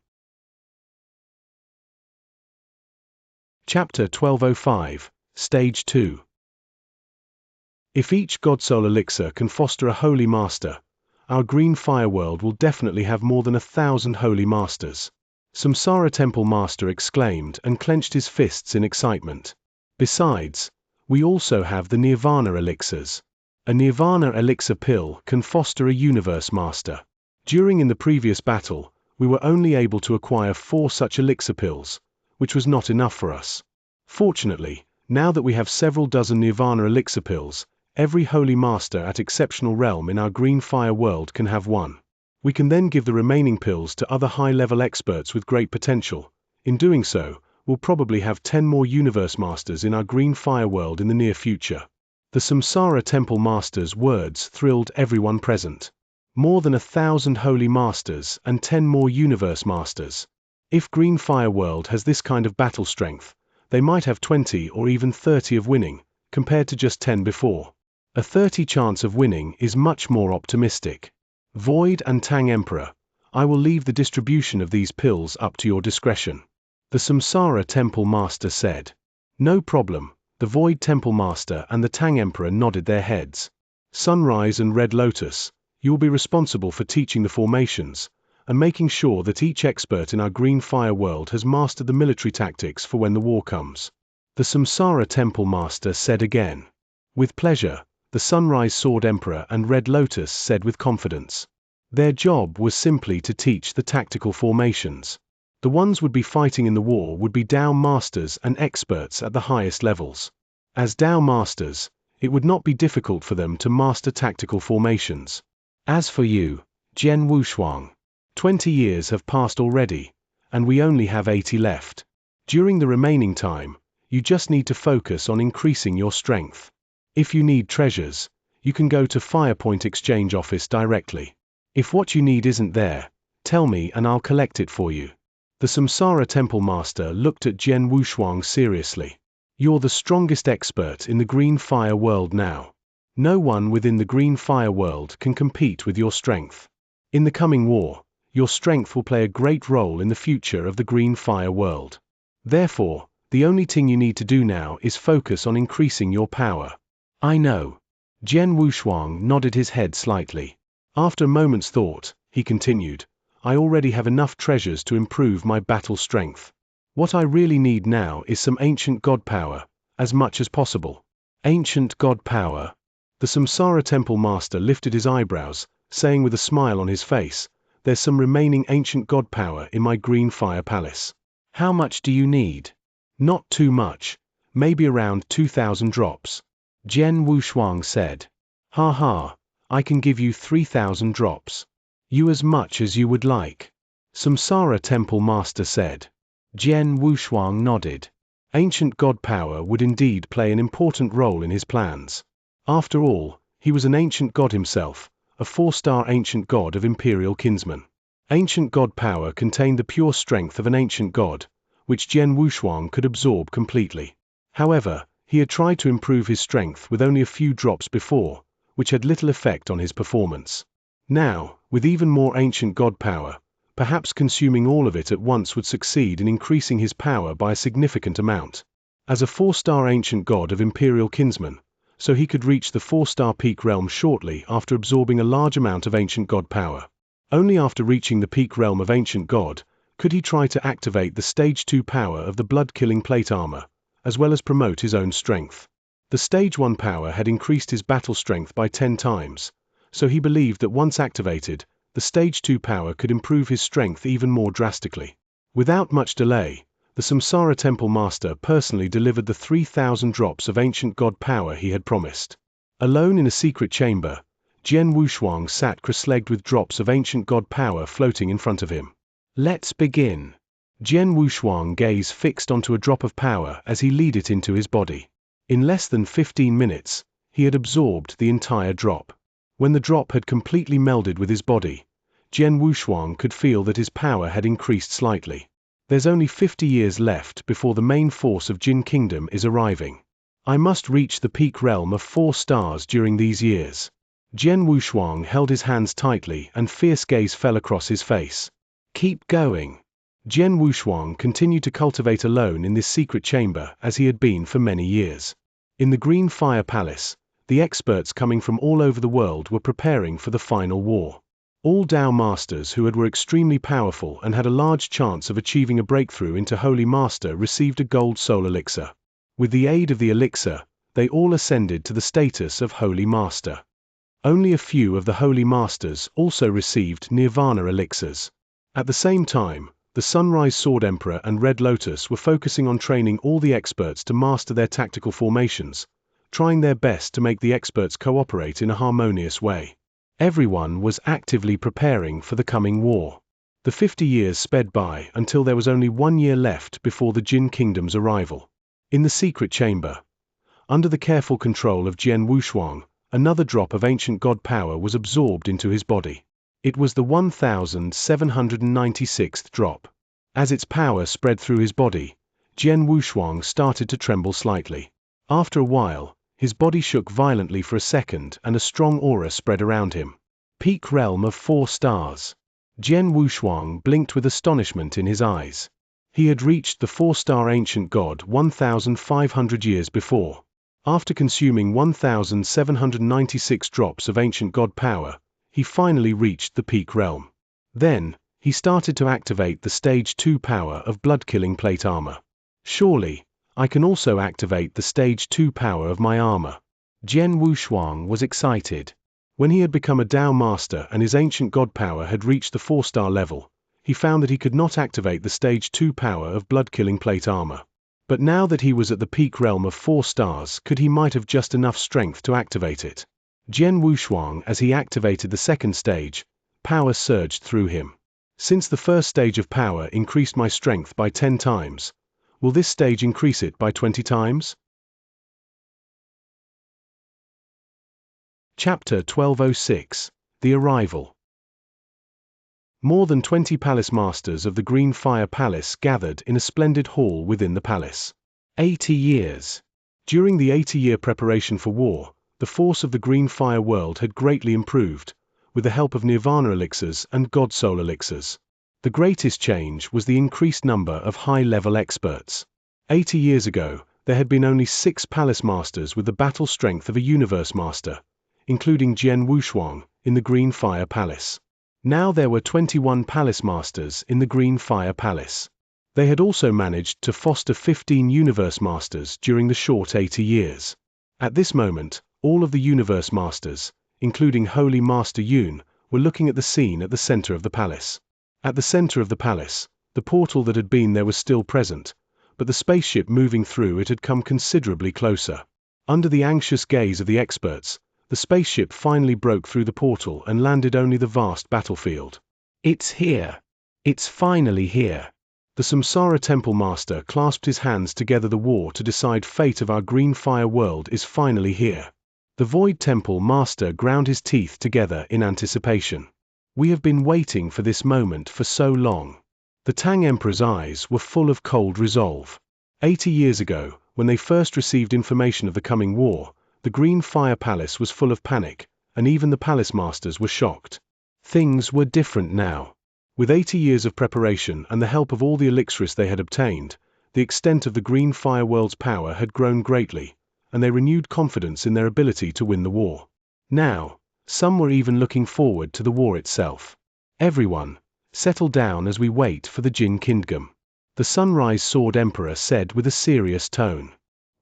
S1: Chapter 1205, Stage 2. If each Godsoul elixir can foster a holy master, our green fire world will definitely have more than 1,000 holy masters. Samsara Temple Master exclaimed and clenched his fists in excitement. Besides, we also have the Nirvana elixirs. A Nirvana elixir pill can foster a universe master. During the previous battle, we were only able to acquire 4 such elixir pills, which was not enough for us. Fortunately, now that we have several dozen Nirvana elixir pills, every holy master at exceptional realm in our green fire world can have one. We can then give the remaining pills to other high-level experts with great potential. In doing so, we'll probably have 10 more universe masters in our green fire world in the near future. The Samsara Temple Master's words thrilled everyone present. More than 1,000 holy masters and 10 more universe masters. If green fire world has this kind of battle strength, they might have 20 or even 30 of winning, compared to just 10 before. A 30 chance of winning is much more optimistic. Void and Tang Emperor, I will leave the distribution of these pills up to your discretion. The Samsara Temple Master said. No problem. The Void Temple Master and the Tang Emperor nodded their heads. Sunrise and Red Lotus, you will be responsible for teaching the formations, and making sure that each expert in our green fire world has mastered the military tactics for when the war comes. The Samsara Temple Master said again. With pleasure, the Sunrise Sword Emperor and Red Lotus said with confidence. Their job was simply to teach the tactical formations. The ones would be fighting in the war would be Dao Masters and experts at the highest levels. As Dao Masters, it would not be difficult for them to master tactical formations. As for you, Jian Wushuang, 20 years have passed already, and we only have 80 left. During the remaining time, you just need to focus on increasing your strength. If you need treasures, you can go to Firepoint Exchange Office directly. If what you need isn't there, tell me and I'll collect it for you. The Samsara Temple Master looked at Jian Wushuang seriously. You're the strongest expert in the green fire world now. No one within the green fire world can compete with your strength. In the coming war, your strength will play a great role in the future of the green fire world. Therefore, the only thing you need to do now is focus on increasing your power. I know. Jian Wushuang nodded his head slightly. After a moment's thought, he continued, I already have enough treasures to improve my battle strength. What I really need now is some ancient god power, as much as possible. Ancient god power. The Samsara Temple Master lifted his eyebrows, saying with a smile on his face, there's some remaining ancient god power in my Green Fire Palace. How much do you need? Not too much, maybe around 2,000 drops. Jian Wushuang said. Ha ha, I can give you 3,000 drops. You as much as you would like. Samsara Temple Master said. Jian Wushuang nodded. Ancient god power would indeed play an important role in his plans. After all, he was an ancient god himself, a 4-star ancient god of imperial kinsman. Ancient god power contained the pure strength of an ancient god, which Jian Wushuang could absorb completely. However, he had tried to improve his strength with only a few drops before, which had little effect on his performance. Now, with even more ancient god power, perhaps consuming all of it at once would succeed in increasing his power by a significant amount. As a 4-star ancient god of imperial kinsman, so he could reach the 4-star peak realm shortly after absorbing a large amount of ancient god power. Only after reaching the peak realm of ancient god, could he try to activate the stage 2 power of the blood-killing plate armor, as well as promote his own strength. The stage 1 power had increased his battle strength by 10 times, so he believed that once activated, the stage 2 power could improve his strength even more drastically. Without much delay, the Samsara Temple Master personally delivered the 3,000 drops of ancient god power he had promised. Alone in a secret chamber, Jian Wushuang sat cross-legged with drops of ancient god power floating in front of him. Let's begin. Jian Wushuang gazed fixed onto a drop of power as he lead it into his body. In less than 15 minutes, he had absorbed the entire drop. When the drop had completely melded with his body, Jian Wushuang could feel that his power had increased slightly. There's only 50 years left before the main force of Jin Kingdom is arriving. I must reach the peak realm of 4 stars during these years. Jian Wushuang held his hands tightly and fierce gaze fell across his face. Keep going. Jian Wushuang continued to cultivate alone in this secret chamber as he had been for many years. In the Green Fire Palace, the experts coming from all over the world were preparing for the final war. All Dao Masters who were extremely powerful and had a large chance of achieving a breakthrough into Holy Master received a gold soul elixir. With the aid of the elixir, they all ascended to the status of Holy Master. Only a few of the Holy Masters also received Nirvana elixirs. At the same time, the Sunrise Sword Emperor and Red Lotus were focusing on training all the experts to master their tactical formations, trying their best to make the experts cooperate in a harmonious way. Everyone was actively preparing for the coming war. The 50 years sped by until there was only 1 year left before the Jin Kingdom's arrival. In the secret chamber, under the careful control of Jian Wushuang, another drop of ancient god power was absorbed into his body. It was the 1796th drop. As its power spread through his body, Jian Wushuang started to tremble slightly. After a while, his body shook violently for a second and a strong aura spread around him. Peak realm of 4 stars. Jian Wushuang blinked with astonishment in his eyes. He had reached the 4-star ancient god 1,500 years before. After consuming 1,796 drops of ancient god power, he finally reached the peak realm. Then, he started to activate the stage 2 power of blood-killing plate armor. Surely, I can also activate the stage 2 power of my armor. Jian Wushuang was excited. When he had become a Dao Master and his ancient god power had reached the 4-star level, he found that he could not activate the stage 2 power of blood-killing plate armor. But now that he was at the peak realm of 4 stars, could he might have just enough strength to activate it. Jian Wushuang, as he activated the second stage, power surged through him. Since the first stage of power increased my strength by 10 times, will this stage increase it by 20 times? Chapter 1206. The Arrival. More than 20 palace masters of the Green Fire Palace gathered in a splendid hall within the palace. 80 years. During the 80-year preparation for war, the force of the Green Fire world had greatly improved, with the help of Nirvana elixirs and God Soul elixirs. The greatest change was the increased number of high-level experts. 80 years ago, there had been only 6 palace masters with the battle strength of a universe master, including Jian Wushuang, in the Green Fire Palace. Now there were 21 palace masters in the Green Fire Palace. They had also managed to foster 15 universe masters during the short 80 years. At this moment, all of the universe masters, including Holy Master Yun, were looking at the scene at the center of the palace. At the center of the palace, the portal that had been there was still present, but the spaceship moving through it had come considerably closer. Under the anxious gaze of the experts, the spaceship finally broke through the portal and landed only the vast battlefield. It's here. It's finally here. The Samsara Temple Master clasped his hands together. The war to decide fate of our Green Fire world is finally here. The Void Temple Master ground his teeth together in anticipation. We have been waiting for this moment for so long. The Tang Emperor's eyes were full of cold resolve. 80 years ago, when they first received information of the coming war, the Green Fire Palace was full of panic, and even the palace masters were shocked. Things were different now. With 80 years of preparation and the help of all the elixirs they had obtained, the extent of the Green Fire world's power had grown greatly, and they renewed confidence in their ability to win the war. Now, some were even looking forward to the war itself. Everyone, settle down as we wait for the Jin Kingdom. The Sunrise Sword Emperor said with a serious tone.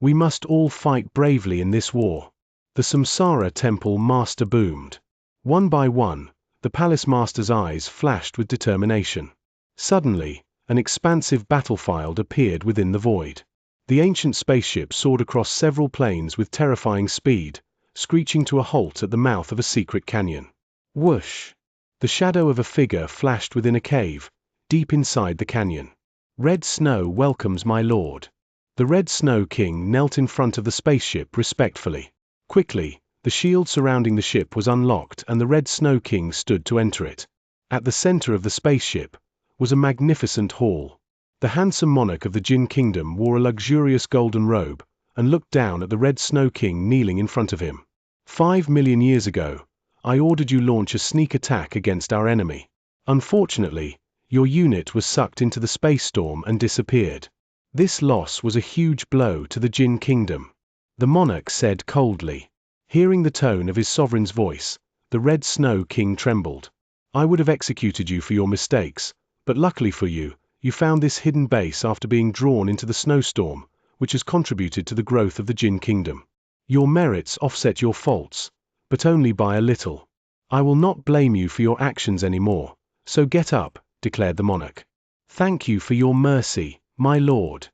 S1: We must all fight bravely in this war. The Samsara Temple Master boomed. One by one, the Palace Master's eyes flashed with determination. Suddenly, an expansive battlefield appeared within the void. The ancient spaceship soared across several planes with terrifying speed, screeching to a halt at the mouth of a secret canyon. Whoosh! The shadow of a figure flashed within a cave, deep inside the canyon. Red Snow welcomes my lord. The Red Snow King knelt in front of the spaceship respectfully. Quickly, the shield surrounding the ship was unlocked and the Red Snow King stood to enter it. At the center of the spaceship was a magnificent hall. The handsome monarch of the Jin Kingdom wore a luxurious golden robe and looked down at the Red Snow King kneeling in front of him. 5 million years ago, I ordered you launch a sneak attack against our enemy. Unfortunately, your unit was sucked into the space storm and disappeared. This loss was a huge blow to the Jin Kingdom. The monarch said coldly. Hearing the tone of his sovereign's voice, the Red Snow King trembled. I would have executed you for your mistakes, but luckily for you, you found this hidden base after being drawn into the snowstorm, which has contributed to the growth of the Jin Kingdom. Your merits offset your faults, but only by a little. I will not blame you for your actions anymore, so get up, declared the monarch. Thank you for your mercy, my lord.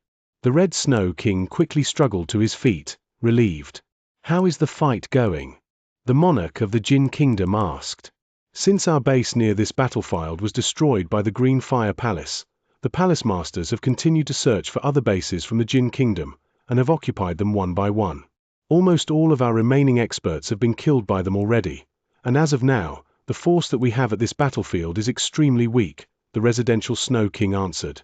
S1: The Red Snow King quickly struggled to his feet, relieved. How is the fight going? The monarch of the Jin Kingdom asked. Since our base near this battlefield was destroyed by the Green Fire Palace, the Palace Masters have continued to search for other bases from the Jin Kingdom and have occupied them one by one. Almost all of our remaining experts have been killed by them already, and as of now, the force that we have at this battlefield is extremely weak, the Residential Snow King answered.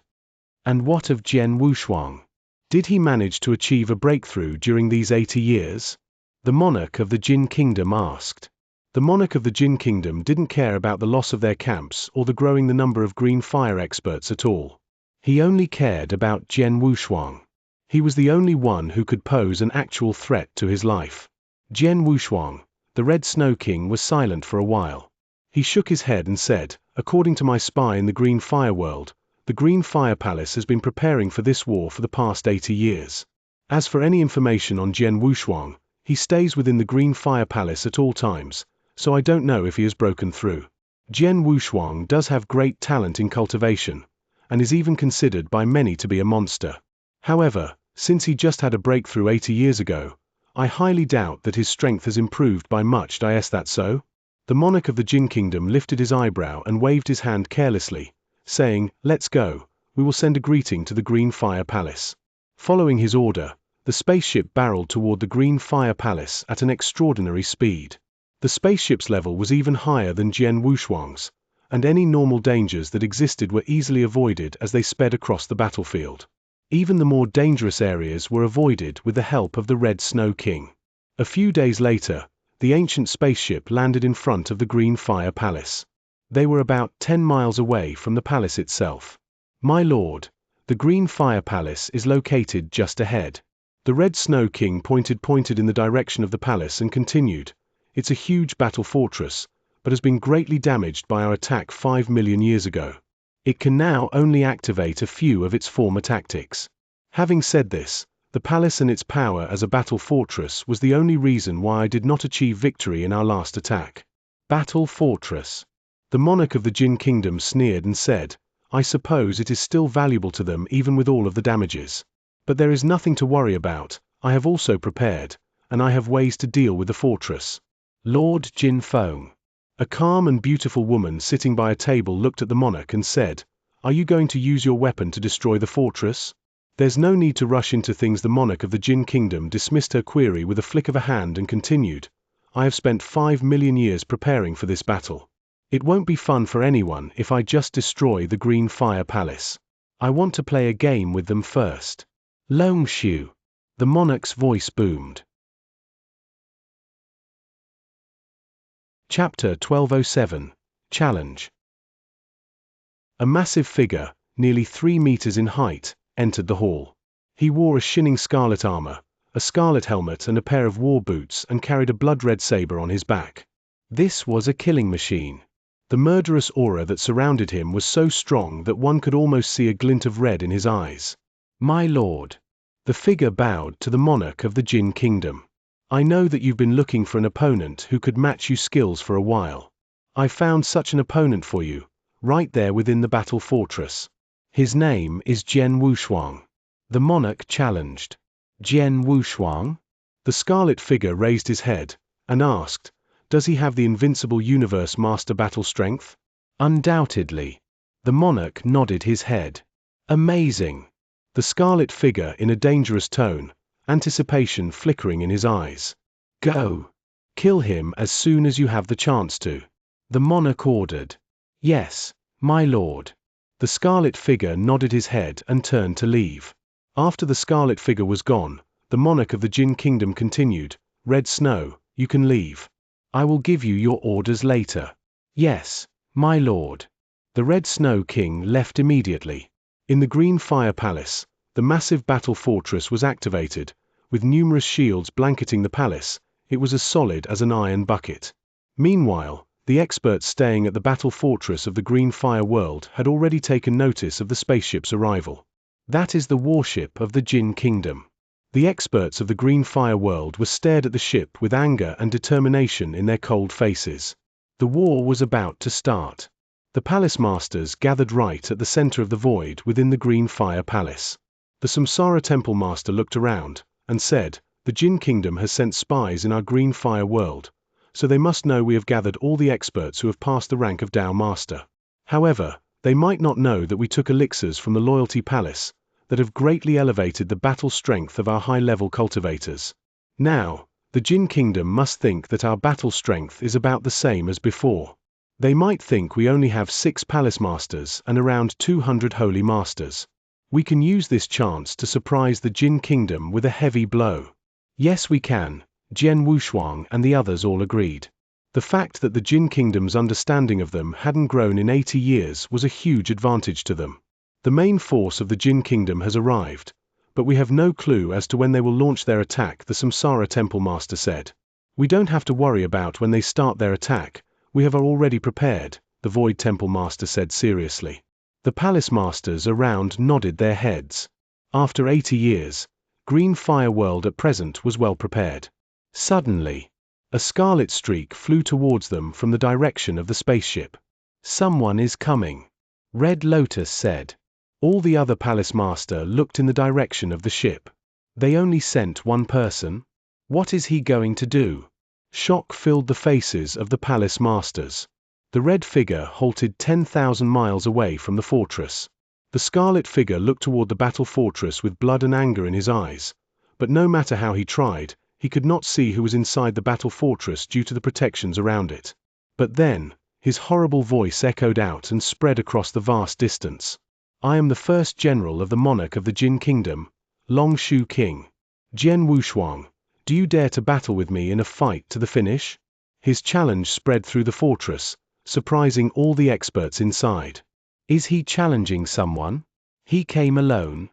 S1: And what of Jian Wushuang? Did he manage to achieve a breakthrough during these 80 years? The monarch of the Jin Kingdom asked. The monarch of the Jin Kingdom didn't care about the loss of their camps or the growing the number of Green Fire experts at all. He only cared about Jian Wushuang. He was the only one who could pose an actual threat to his life. Jian Wushuang, the Red Snow King, was silent for a while. He shook his head and said, according to my spy in the Green Fire world, the Green Fire Palace has been preparing for this war for the past 80 years. As for any information on Jian Wushuang, he stays within the Green Fire Palace at all times, so I don't know if he has broken through. Jian Wushuang does have great talent in cultivation, and is even considered by many to be a monster. However, since he just had a breakthrough 80 years ago, I highly doubt that his strength has improved by much. Is that so? The monarch of the Jin Kingdom lifted his eyebrow and waved his hand carelessly, saying, let's go, we will send a greeting to the Green Fire Palace. Following his order, the spaceship barreled toward the Green Fire Palace at an extraordinary speed. The spaceship's level was even higher than Jian Wushuang's, and any normal dangers that existed were easily avoided as they sped across the battlefield. Even the more dangerous areas were avoided with the help of the Red Snow King. A few days later, the ancient spaceship landed in front of the Green Fire Palace. They were about 10 miles away from the palace itself. My lord, the Green Fire Palace is located just ahead. The Red Snow King pointed in the direction of the palace and continued, "It's a huge battle fortress, but has been greatly damaged by our attack 5 million years ago. It can now only activate a few of its former tactics." Having said this, the palace and its power as a battle fortress was the only reason why I did not achieve victory in our last attack. Battle fortress. The monarch of the Jin Kingdom sneered and said, "I suppose it is still valuable to them even with all of the damages. But there is nothing to worry about, I have also prepared, and I have ways to deal with the fortress." Lord Jin Feng. A calm and beautiful woman sitting by a table looked at the monarch and said, "Are you going to use your weapon to destroy the fortress?" "There's no need to rush into things." The monarch of the Jin Kingdom dismissed her query with a flick of a hand and continued, "I have spent 5 million years preparing for this battle. It won't be fun for anyone if I just destroy the Green Fire Palace. I want to play a game with them first." Long Shu. The monarch's voice boomed. Chapter 1207. Challenge. A massive figure, nearly 3 meters in height, entered the hall. He wore a shining scarlet armor, a scarlet helmet and a pair of war boots, and carried a blood-red saber on his back. This was a killing machine. The murderous aura that surrounded him was so strong that one could almost see a glint of red in his eyes. "My lord." The figure bowed to the monarch of the Jin Kingdom. "I know that you've been looking for an opponent who could match you skills for a while. I found such an opponent for you, right there within the battle fortress. His name is Jian Wushuang." The monarch challenged. "Jian Wushuang?" The scarlet figure raised his head and asked, "Does he have the invincible universe master battle strength?" "Undoubtedly." The monarch nodded his head. "Amazing." The scarlet figure in a dangerous tone, anticipation flickering in his eyes. "Go. Kill him as soon as you have the chance to." The monarch ordered. "Yes, my lord." The scarlet figure nodded his head and turned to leave. After the scarlet figure was gone, the monarch of the Jin Kingdom continued, "Red Snow, you can leave. I will give you your orders later." "Yes, my lord." The Red Snow King left immediately. In the Green Fire Palace, the massive battle fortress was activated, with numerous shields blanketing the palace. It was as solid as an iron bucket. Meanwhile, the experts staying at the battle fortress of the Green Fire world had already taken notice of the spaceship's arrival. "That is the warship of the Jin Kingdom." The experts of the Green Fire world were stared at the ship with anger and determination in their cold faces. The war was about to start. The palace masters gathered right at the center of the void within the Green Fire Palace. The Samsara Temple Master looked around and said, "The Jin Kingdom has sent spies in our Green Fire world, so they must know we have gathered all the experts who have passed the rank of Tao Master. However, they might not know that we took elixirs from the Loyalty Palace that have greatly elevated the battle strength of our high-level cultivators. Now, the Jin Kingdom must think that our battle strength is about the same as before. They might think we only have 6 palace masters and around 200 holy masters. We can use this chance to surprise the Jin Kingdom with a heavy blow." "Yes, we can," Jian Wushuang and the others all agreed. The fact that the Jin Kingdom's understanding of them hadn't grown in 80 years was a huge advantage to them. "The main force of the Jin Kingdom has arrived, but we have no clue as to when they will launch their attack," the Samsara Temple Master said. "We don't have to worry about when they start their attack. We have already prepared," the Void Temple Master said seriously. The palace masters around nodded their heads. After 80 years, Green Fire World at present was well prepared. Suddenly, a scarlet streak flew towards them from the direction of the spaceship. "Someone is coming," Red Lotus said. All the other palace master looked in the direction of the ship. "They only sent one person? What is he going to do?" Shock filled the faces of the palace masters. The red figure halted 10,000 miles away from the fortress. The scarlet figure looked toward the battle fortress with blood and anger in his eyes, but no matter how he tried, he could not see who was inside the battle fortress due to the protections around it. But then, his horrible voice echoed out and spread across the vast distance. "I am the first general of the monarch of the Jin Kingdom, Long Shu King. Jian Wushuang, do you dare to battle with me in a fight to the finish?" His challenge spread through the fortress, surprising all the experts inside. "Is he challenging someone? He came alone?"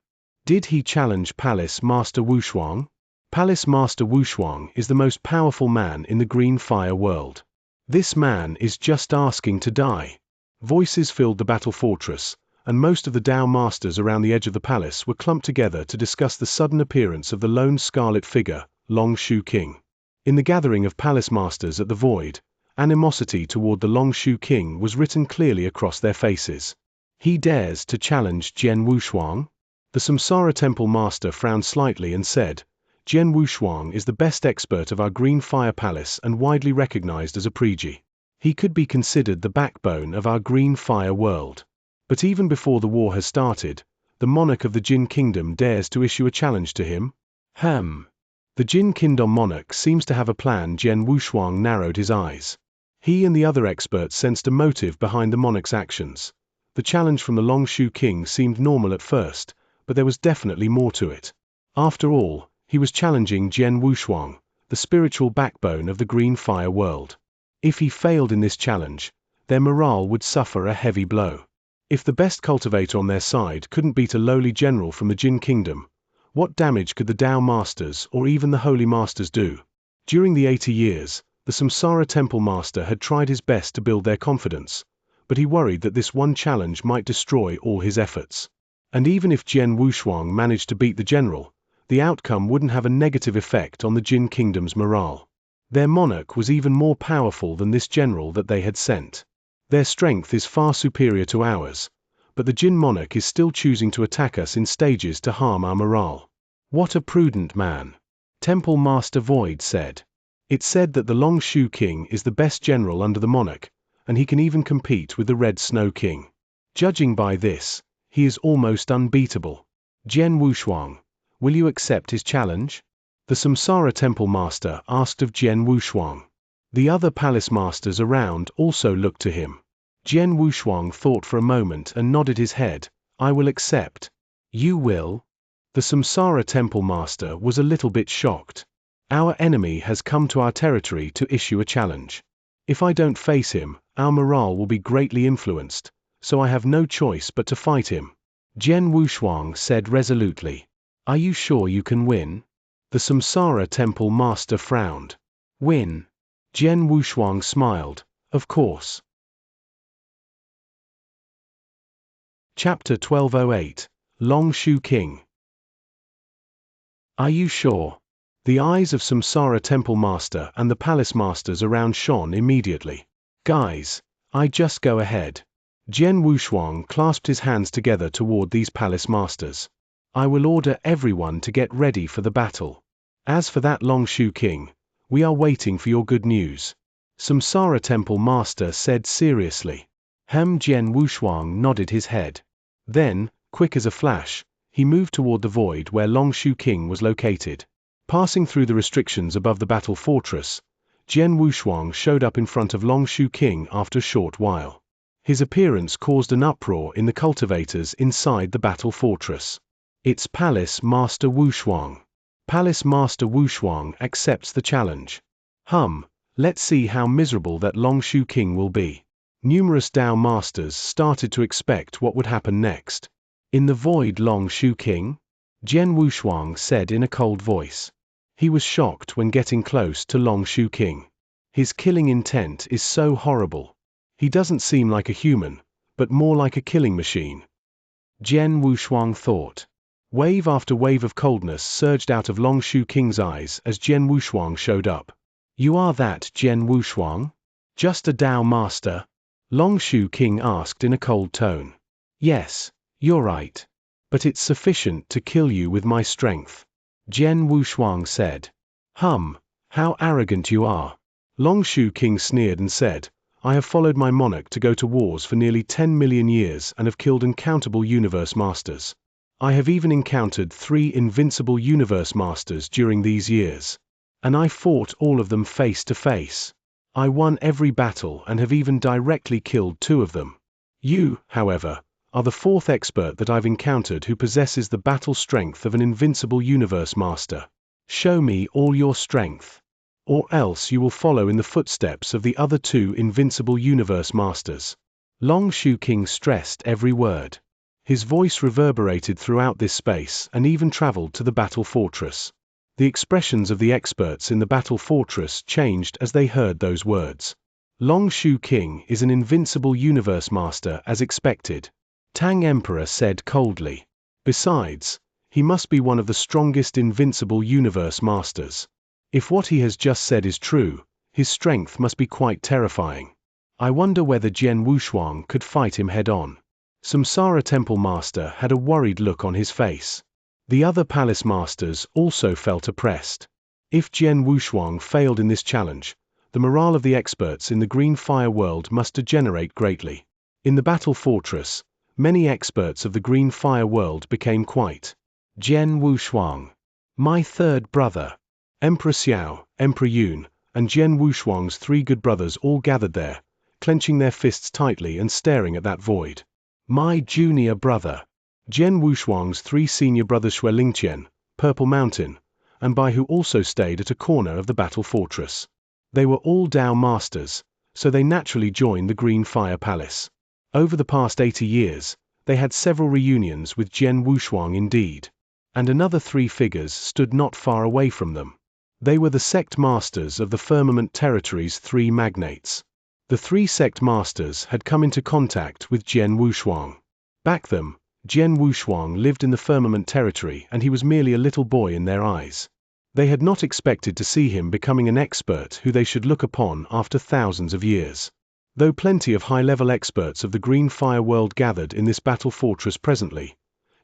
S1: Did he challenge Palace Master Wushuang? Palace Master Wushuang is the most powerful man in the green fire world. This man is just asking to die. Voices filled the battle fortress, and most of the Dao masters around the edge of the palace were clumped together to discuss the sudden appearance of the lone scarlet figure, Long Shu King. In the gathering of palace masters at the Void, animosity toward the Long Shu King was written clearly across their faces. He dares to challenge Jian Wushuang? The Samsara Temple Master frowned slightly and said, Jian Wushuang is the best expert of our Green Fire Palace and widely recognized as a Priji. He could be considered the backbone of our Green Fire world. But even before the war has started, the monarch of the Jin Kingdom dares to issue a challenge to him? The Jin Kingdom monarch seems to have a plan. Jian Wushuang narrowed his eyes. He and the other experts sensed a motive behind the monarch's actions. The challenge from the Long Shu King seemed normal at first, but there was definitely more to it. After all, he was challenging Jian Wushuang, the spiritual backbone of the Green Fire world. If he failed in this challenge, their morale would suffer a heavy blow. If the best cultivator on their side couldn't beat a lowly general from the Jin Kingdom, what damage could the Dao Masters or even the Holy Masters do? During the 80 years, the Samsara Temple Master had tried his best to build their confidence, but he worried that this one challenge might destroy all his efforts. And even if Jian Wushuang managed to beat the general, the outcome wouldn't have a negative effect on the Jin Kingdom's morale. Their monarch was even more powerful than this general that they had sent. Their strength is far superior to ours, but the Jin monarch is still choosing to attack us in stages to harm our morale. What a prudent man. Temple Master Void said. It's said that the Long Shu King is the best general under the monarch, and he can even compete with the Red Snow King. Judging by this, he is almost unbeatable. Jian Wushuang, will you accept his challenge? The Samsara Temple Master asked of Jian Wushuang. The other palace masters around also looked to him. Jian Wushuang thought for a moment and nodded his head. I will accept. You will? The Samsara Temple Master was a little bit shocked. Our enemy has come to our territory to issue a challenge. If I don't face him, our morale will be greatly influenced, so I have no choice but to fight him. Jian Wushuang said resolutely. Are you sure you can win? The Samsara Temple Master frowned. Win? Jian Wushuang smiled. Of course. Chapter 1208. Long Shu King. Are you sure? The eyes of Samsara Temple Master and the palace masters around shone immediately. Guys, I just go ahead. Jian Wushuang clasped his hands together toward these palace masters. I will order everyone to get ready for the battle. As for that Long Shu King, we are waiting for your good news. Samsara Temple Master said seriously. Jian Wushuang nodded his head. Then, quick as a flash, he moved toward the void where Long Shu King was located. Passing through the restrictions above the battle fortress, Jian Wushuang showed up in front of Long Shu King after a short while. His appearance caused an uproar in the cultivators inside the battle fortress. It's Palace Master Wushuang. Palace Master Wushuang accepts the challenge. Let's see how miserable that Long Shu King will be. Numerous Dao Masters started to expect what would happen next. In the void, Long Shu King? Jian Wushuang said in a cold voice. He was shocked when getting close to Long Shu King. His killing intent is so horrible. He doesn't seem like a human, but more like a killing machine. Jian Wushuang thought. Wave after wave of coldness surged out of Long Shu King's eyes as Jian Wushuang showed up. You are that Jian Wushuang? Just a Dao Master? Long Shu King asked in a cold tone. Yes, you're right. But it's sufficient to kill you with my strength. Jian Wushuang said. How arrogant you are. Long Shu King sneered and said, I have followed my monarch to go to wars for nearly 10 million years and have killed uncountable universe masters. I have even encountered 3 invincible universe masters during these years. And I fought all of them face to face. I won every battle and have even directly killed 2 of them. You, however, are the 4th expert that I've encountered who possesses the battle strength of an invincible universe master. Show me all your strength. Or else you will follow in the footsteps of the other 2 invincible universe masters. Long Shu King stressed every word. His voice reverberated throughout this space and even traveled to the battle fortress. The expressions of the experts in the battle fortress changed as they heard those words. Long Shu King is an invincible universe master as expected, Tang Emperor said coldly. Besides, he must be one of the strongest invincible universe masters. If what he has just said is true, his strength must be quite terrifying. I wonder whether Jian Wushuang could fight him head-on. Samsara Temple Master had a worried look on his face. The other palace masters also felt oppressed. If Jian Wushuang failed in this challenge, the morale of the experts in the Green Fire world must degenerate greatly. In the battle fortress, many experts of the Green Fire world became quiet. Jian Wushuang, my third brother. Emperor Xiao, Emperor Yun, and Jian Wushuang's three good brothers all gathered there, clenching their fists tightly and staring at that void. My junior brother. Jian Wushuang's three senior brothers Lingqian, Purple Mountain, and Bai, who also stayed at a corner of the battle fortress. They were all Dao masters, so they naturally joined the Green Fire Palace. Over the past 80 years, they had several reunions with Jian Wushuang indeed. And another three figures stood not far away from them. They were the sect masters of the Firmament Territory's three magnates. The three sect masters had come into contact with Jian Wushuang. Back then, Jian Wushuang lived in the Firmament Territory and he was merely a little boy in their eyes. They had not expected to see him becoming an expert who they should look upon after thousands of years. Though plenty of high-level experts of the Green Fire world gathered in this battle fortress presently,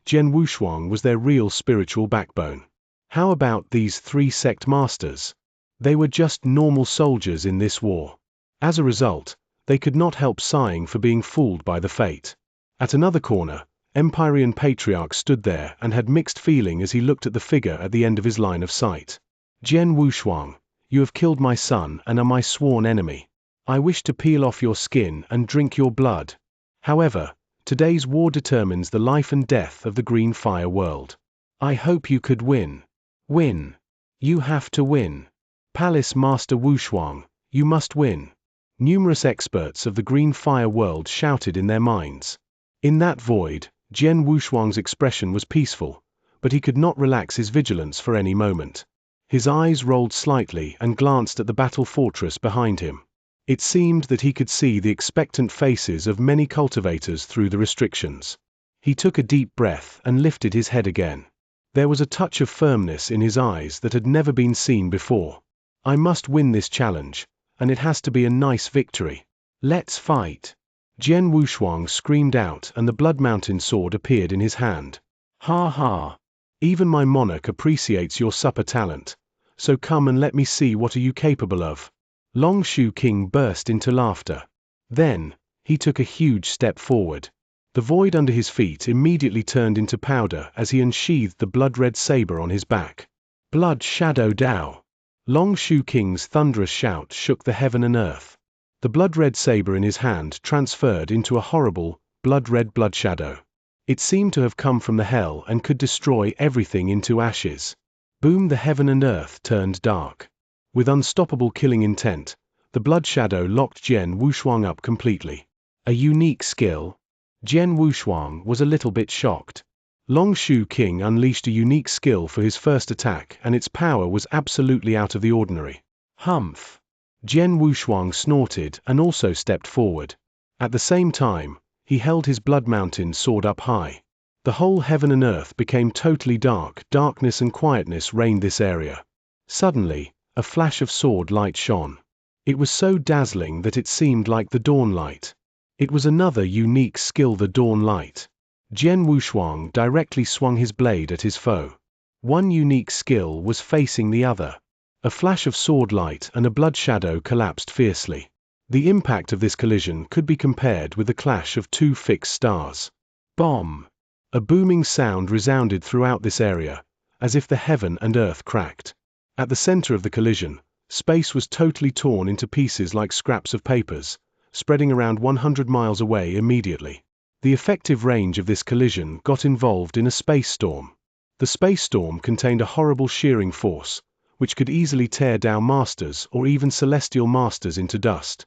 S1: Jian Wushuang was their real spiritual backbone. How about these three sect masters? They were just normal soldiers in this war. As a result, they could not help sighing for being fooled by the fate. At another corner, Empyrean Patriarch stood there and had mixed feeling as he looked at the figure at the end of his line of sight. Jian Wushuang, you have killed my son and are my sworn enemy. I wish to peel off your skin and drink your blood. However, today's war determines the life and death of the Green Fire world. I hope you could win. Win. You have to win. Palace Master Wushuang, you must win. Numerous experts of the Green Fire world shouted in their minds. In that void, Jian Wushuang's expression was peaceful, but he could not relax his vigilance for any moment. His eyes rolled slightly and glanced at the battle fortress behind him. It seemed that he could see the expectant faces of many cultivators through the restrictions. He took a deep breath and lifted his head again. There was a touch of firmness in his eyes that had never been seen before. I must win this challenge, and it has to be a nice victory. Let's fight. Jian Wushuang screamed out and the Blood Mountain sword appeared in his hand. Ha ha. Even my monarch appreciates your supper talent, so come and let me see what are you capable of. Long Shu King burst into laughter. Then, he took a huge step forward. The void under his feet immediately turned into powder as he unsheathed the blood-red saber on his back. Blood Shadow Dao. Long Shu King's thunderous shout shook the heaven and earth. The blood-red saber in his hand transferred into a horrible, blood-red blood shadow. It seemed to have come from the hell and could destroy everything into ashes. Boom! The heaven and earth turned dark. With unstoppable killing intent, the blood shadow locked Jian Wushuang up completely. A unique skill? Jian Wushuang was a little bit shocked. Long Shu King unleashed a unique skill for his first attack and its power was absolutely out of the ordinary. Humph! Jian Wushuang snorted and also stepped forward. At the same time, he held his Blood Mountain sword up high. The whole heaven and earth became totally dark. Darkness and quietness reigned this area. Suddenly, a flash of sword light shone. It was so dazzling that it seemed like the dawn light. It was another unique skill, the dawn light. Jian Wushuang directly swung his blade at his foe. One unique skill was facing the other. A flash of sword light and a blood shadow collapsed fiercely. The impact of this collision could be compared with the clash of two fixed stars. Bomb! A booming sound resounded throughout this area, as if the heaven and earth cracked. At the center of the collision, space was totally torn into pieces like scraps of papers, spreading around 100 miles away immediately. The effective range of this collision got involved in a space storm. The space storm contained a horrible shearing force, which could easily tear down masters or even celestial masters into dust.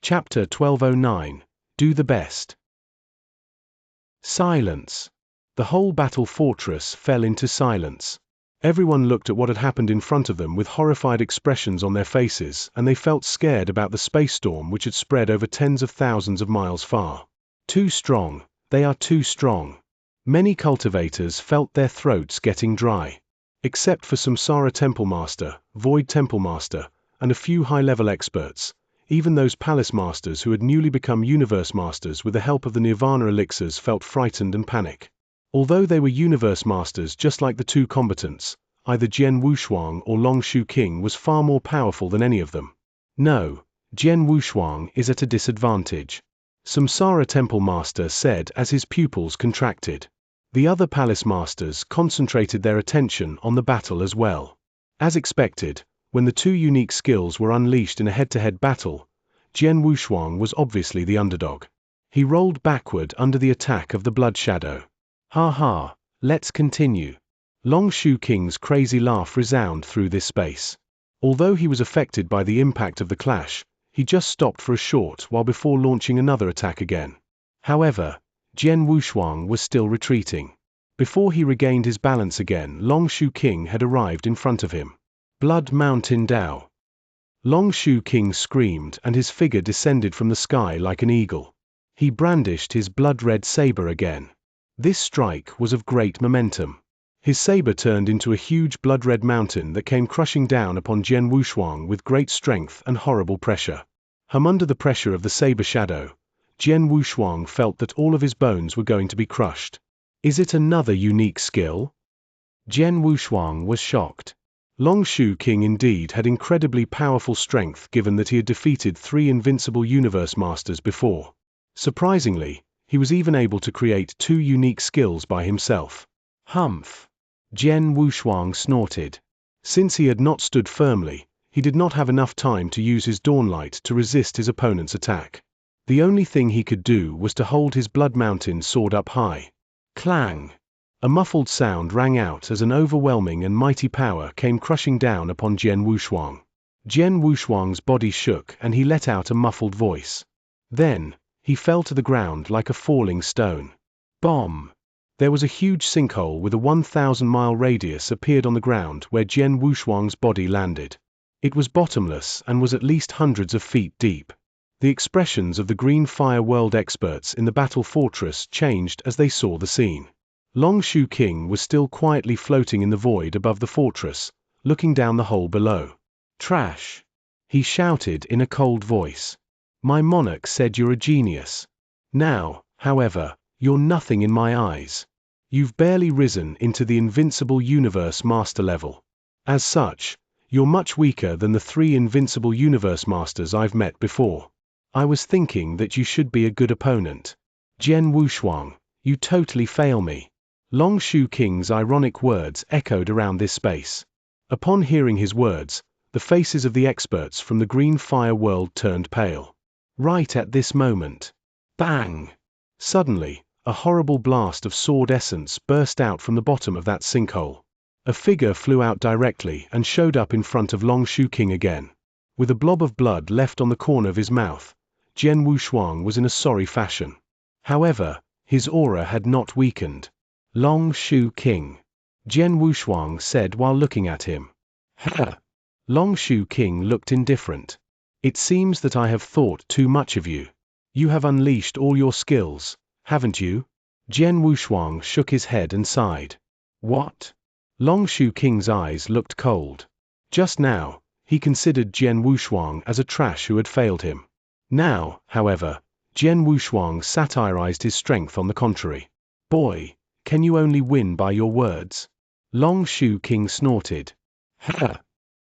S1: Chapter 1209. Do the best. Silence. The whole battle fortress fell into silence. Everyone looked at what had happened in front of them with horrified expressions on their faces, and they felt scared about the space storm which had spread over tens of thousands of miles far. Too strong. They are too strong. Many cultivators felt their throats getting dry. Except for Samsara Temple Master, Void Temple Master, and a few high-level experts, even those palace masters who had newly become universe masters with the help of the Nirvana elixirs felt frightened and panic. Although they were universe masters just like the two combatants, either Jian Wushuang or Long Shu King was far more powerful than any of them. No, Jian Wushuang is at a disadvantage, Samsara Temple Master said as his pupils contracted. The other palace masters concentrated their attention on the battle as well. As expected, when the two unique skills were unleashed in a head-to-head battle, Jian Wushuang was obviously the underdog. He rolled backward under the attack of the Blood Shadow. Ha ha, let's continue. Long Shu King's crazy laugh resounded through this space. Although he was affected by the impact of the clash, he just stopped for a short while before launching another attack again. However, Jian Wushuang was still retreating. Before he regained his balance again, Long Shu King had arrived in front of him. Blood Mountain Dao. Long Shu King screamed and his figure descended from the sky like an eagle. He brandished his blood-red saber again. This strike was of great momentum. His saber turned into a huge blood-red mountain that came crushing down upon Jian Wushuang with great strength and horrible pressure. Under the pressure of the saber shadow, Jian Wushuang felt that all of his bones were going to be crushed. Is it another unique skill? Jian Wushuang was shocked. Long Shu King indeed had incredibly powerful strength given that he had defeated 3 invincible universe masters before. Surprisingly, he was even able to create 2 unique skills by himself. Humph! Jian Wushuang snorted. Since he had not stood firmly, he did not have enough time to use his Dawnlight to resist his opponent's attack. The only thing he could do was to hold his Blood Mountain sword up high. Clang! A muffled sound rang out as an overwhelming and mighty power came crushing down upon Jian Wushuang. Jian Wushuang's body shook and he let out a muffled voice. Then, he fell to the ground like a falling stone. Bomb! There was a huge sinkhole with a 1,000-mile radius appeared on the ground where Jian Wushuang's body landed. It was bottomless and was at least hundreds of feet deep. The expressions of the Green Fire World experts in the battle fortress changed as they saw the scene. Long Shu King was still quietly floating in the void above the fortress, looking down the hole below. Trash! He shouted in a cold voice. My monarch said you're a genius. Now, however, you're nothing in my eyes. You've barely risen into the invincible universe master level. As such, you're much weaker than the 3 invincible universe masters I've met before. I was thinking that you should be a good opponent. Jian Wushuang, you totally fail me. Long Shu King's ironic words echoed around this space. Upon hearing his words, the faces of the experts from the Green Fire World turned pale. Right at this moment. Bang! Suddenly, a horrible blast of sword essence burst out from the bottom of that sinkhole. A figure flew out directly and showed up in front of Long Shu King again. With a blob of blood left on the corner of his mouth, Jian Wushuang was in a sorry fashion. However, his aura had not weakened. Long Shu King. Jian Wushuang said while looking at him. Ha! Long Shu King looked indifferent. It seems that I have thought too much of you. You have unleashed all your skills, haven't you? Jian Wushuang shook his head and sighed. What? Long Shu King's eyes looked cold. Just now, he considered Jian Wushuang as a trash who had failed him. Now, however, Jian Wushuang satirized his strength on the contrary. Boy, can you only win by your words? Long Shu King snorted. Ha!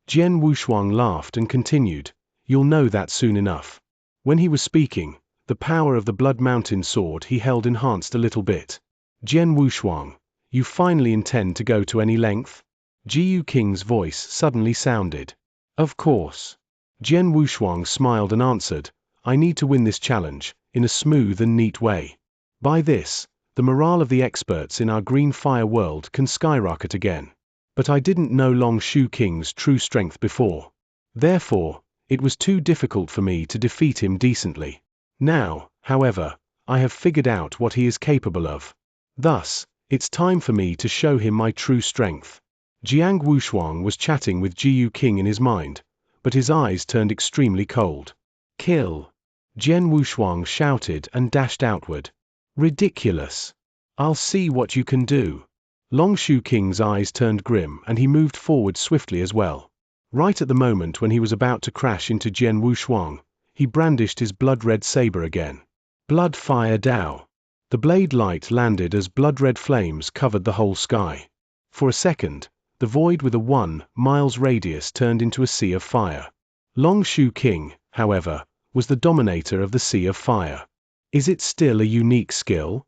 S1: Jian Wushuang laughed and continued, you'll know that soon enough. When he was speaking, the power of the Blood Mountain sword he held enhanced a little bit. Jian Wushuang, you finally intend to go to any length? Jiu King's voice suddenly sounded. Of course. Jian Wushuang smiled and answered, I need to win this challenge, in a smooth and neat way. By this, the morale of the experts in our Green Fire World can skyrocket again. But I didn't know Long Shu King's true strength before. Therefore, It was too difficult for me to defeat him decently. Now, however, I have figured out what he is capable of. Thus, it's time for me to show him my true strength. Jiang Wushuang was chatting with Jiyu King in his mind, but his eyes turned extremely cold. Kill! Jian Wushuang shouted and dashed outward. Ridiculous! I'll see what you can do. Long Shu King's eyes turned grim and he moved forward swiftly as well. Right at the moment when he was about to crash into Jian Wushuang, he brandished his blood-red saber again. Blood Fire Dao. The blade light landed as blood-red flames covered the whole sky. For a second, the void with a 1 miles radius turned into a sea of fire. Long Shu King, however, was the dominator of the sea of fire. Is it still a unique skill?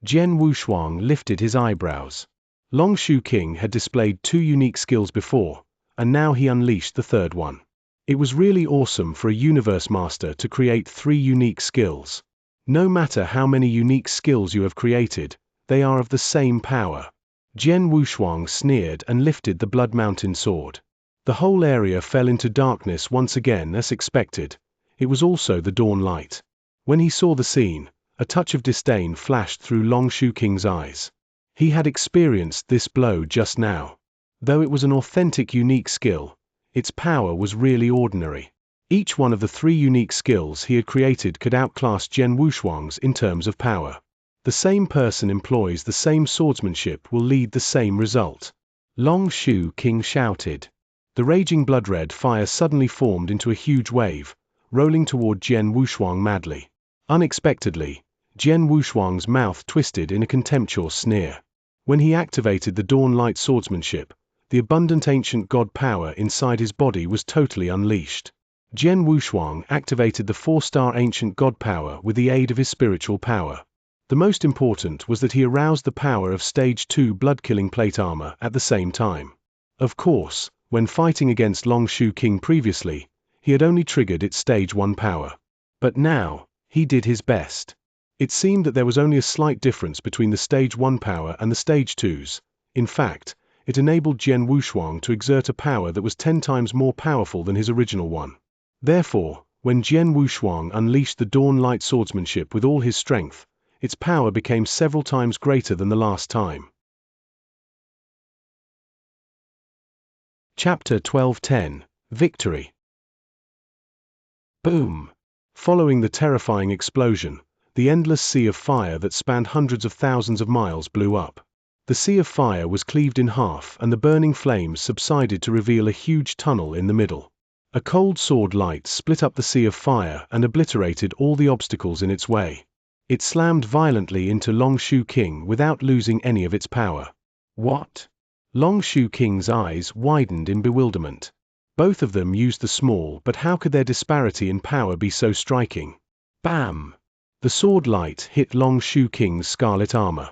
S1: Jian Wushuang lifted his eyebrows. Long Shu King had displayed 2 unique skills before, and now he unleashed the third one. It was really awesome for a universe master to create 3 unique skills. No matter how many unique skills you have created, they are of the same power. Jian Wushuang sneered and lifted the Blood Mountain sword. The whole area fell into darkness once again as expected. It was also the dawn light. When he saw the scene, a touch of disdain flashed through Long Shu King's eyes. He had experienced this blow just now. Though it was an authentic unique skill, its power was really ordinary. Each one of the 3 unique skills he had created could outclass Jian Wushuang's in terms of power. The same person employs the same swordsmanship will lead the same result. Long Shu King shouted. The raging blood-red fire suddenly formed into a huge wave, rolling toward Jian Wushuang madly. Unexpectedly, Jian Wushuang's mouth twisted in a contemptuous sneer. When he activated the Dawn Light swordsmanship, the abundant ancient god power inside his body was totally unleashed. Jian Wushuang activated the 4-star ancient god power with the aid of his spiritual power. The most important was that he aroused the power of Stage 2 blood-killing plate armor at the same time. Of course, when fighting against Long Shu King previously, he had only triggered its Stage 1 power. But now, he did his best. It seemed that there was only a slight difference between the Stage 1 power and the Stage 2's. In fact, it enabled Jian Wushuang to exert a power that was 10 times more powerful than his original one. Therefore, when Jian Wushuang unleashed the Dawn Light swordsmanship with all his strength, its power became several times greater than the last time. Chapter 12:10 Victory. Boom! Following the terrifying explosion, the endless sea of fire that spanned hundreds of thousands of miles blew up. The sea of fire was cleaved in half and the burning flames subsided to reveal a huge tunnel in the middle. A cold sword light split up the sea of fire and obliterated all the obstacles in its way. It slammed violently into Long Shu King without losing any of its power. What? Long Shu King's eyes widened in bewilderment. Both of them used the small, but how could their disparity in power be so striking? Bam! The sword light hit Long Shu King's scarlet armor.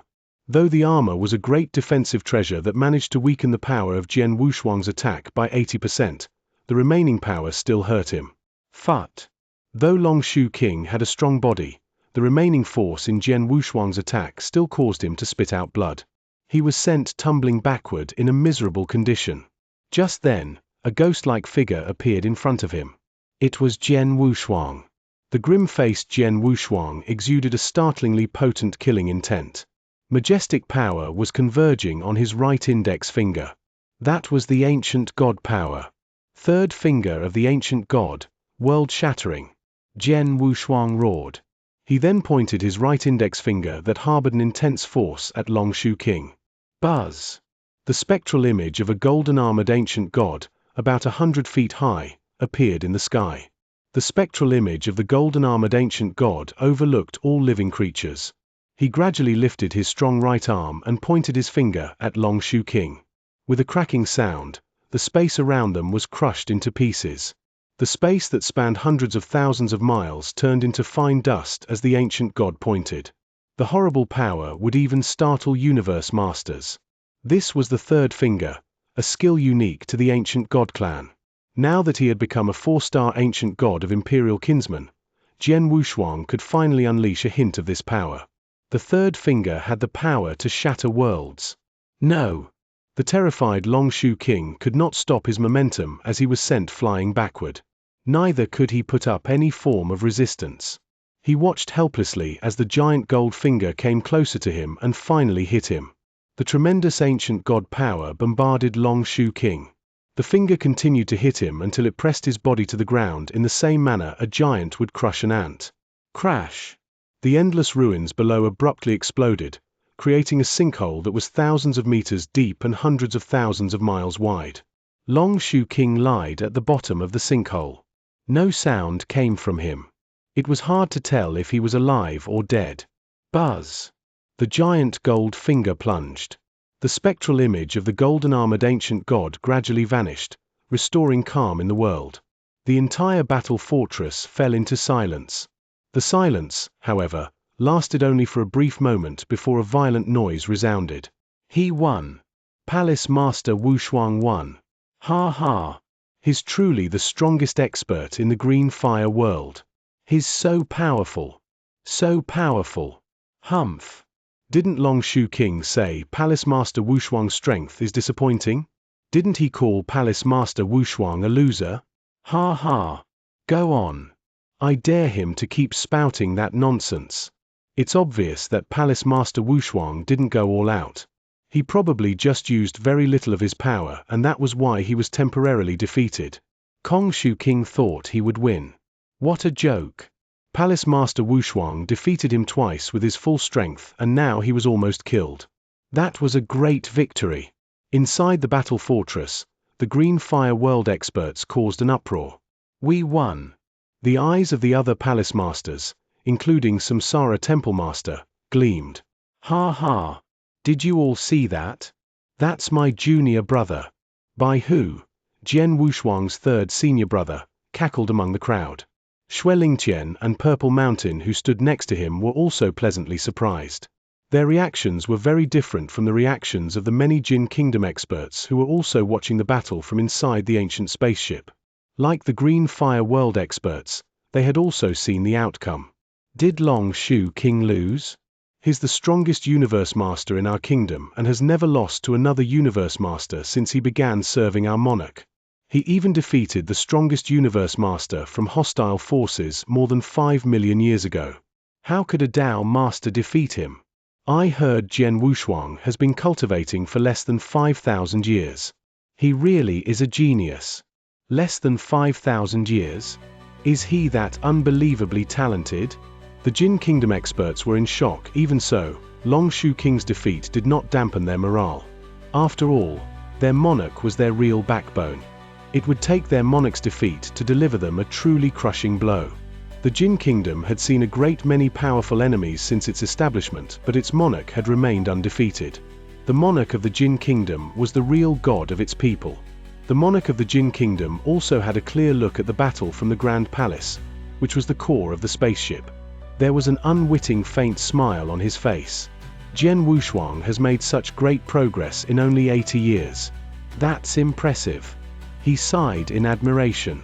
S1: Though the armor was a great defensive treasure that managed to weaken the power of Jian Wushuang's attack by 80%, the remaining power still hurt him. Phut! Though Long Shu King had a strong body, the remaining force in Jian Wushuang's attack still caused him to spit out blood. He was sent tumbling backward in a miserable condition. Just then, a ghost-like figure appeared in front of him. It was Jian Wushuang. The grim-faced Jian Wushuang exuded a startlingly potent killing intent. Majestic power was converging on his right index finger. That was the ancient god power. Third finger of the ancient god, world-shattering. Jian Wushuang roared. He then pointed his right index finger that harbored an intense force at Long Shu King. Buzz! The spectral image of a golden-armored ancient god, about 100 feet high, appeared in the sky. The spectral image of the golden-armored ancient god overlooked all living creatures. He gradually lifted his strong right arm and pointed his finger at Long Shu King. With a cracking sound, the space around them was crushed into pieces. The space that spanned hundreds of thousands of miles turned into fine dust as the ancient god pointed. The horrible power would even startle universe masters. This was the third finger, a skill unique to the ancient god clan. Now that he had become a 4-star ancient god of imperial kinsmen, Jian Wushuang could finally unleash a hint of this power. The third finger had the power to shatter worlds. No! The terrified Long Shu King could not stop his momentum as he was sent flying backward. Neither could he put up any form of resistance. He watched helplessly as the giant gold finger came closer to him and finally hit him. The tremendous ancient god power bombarded Long Shu King. The finger continued to hit him until it pressed his body to the ground in the same manner a giant would crush an ant. Crash! The endless ruins below abruptly exploded, creating a sinkhole that was thousands of meters deep and hundreds of thousands of miles wide. Long Shu King lied at the bottom of the sinkhole. No sound came from him. It was hard to tell if he was alive or dead. Buzz! The giant gold finger plunged. The spectral image of the golden-armored ancient god gradually vanished, restoring calm in the world. The entire battle fortress fell into silence. The silence, however, lasted only for a brief moment before a violent noise resounded. He won. Palace Master Wu Shuang won. Ha ha! He's truly the strongest expert in the green fire world. He's so powerful. So powerful. Humph. Didn't Long Shu King say Palace Master Wu Shuang's strength is disappointing? Didn't he call Palace Master Wu Shuang a loser? Ha ha. Go on. I dare him to keep spouting that nonsense. It's obvious that Palace Master Wu Shuang didn't go all out. He probably just used very little of his power, and that was why he was temporarily defeated. Long Shu King thought he would win. What a joke. Palace Master Wu Shuang defeated him twice with his full strength, and now he was almost killed. That was a great victory. Inside the battle fortress, the Green Fire World experts caused an uproar. We won. The eyes of the other palace masters, including Samsara Temple Master, gleamed. Ha ha. Did you all see that? That's my junior brother. By who? Jian Wushuang's third senior brother, cackled among the crowd. Xue Lingqian and Purple Mountain, who stood next to him, were also pleasantly surprised. Their reactions were very different from the reactions of the many Jin Kingdom experts who were also watching the battle from inside the ancient spaceship. Like the Green Fire World experts, they had also seen the outcome. Did Long Shu King lose? He's the strongest universe master in our kingdom and has never lost to another universe master since he began serving our monarch. He even defeated the strongest universe master from hostile forces more than 5 million years ago. How could a Dao master defeat him? I heard Jian Wushuang has been cultivating for less than 5,000 years. He really is a genius. Less than 5,000 years? Is he that unbelievably talented? The Jin Kingdom experts were in shock. Even so, Long Shu King's defeat did not dampen their morale. After all, their monarch was their real backbone. It would take their monarch's defeat to deliver them a truly crushing blow. The Jin Kingdom had seen a great many powerful enemies since its establishment, but its monarch had remained undefeated. The monarch of the Jin Kingdom was the real god of its people. The monarch of the Jin Kingdom also had a clear look at the battle from the Grand Palace, which was the core of the spaceship. There was an unwitting faint smile on his face. Jian Wushuang has made such great progress in only 80 years. That's impressive. He sighed in admiration.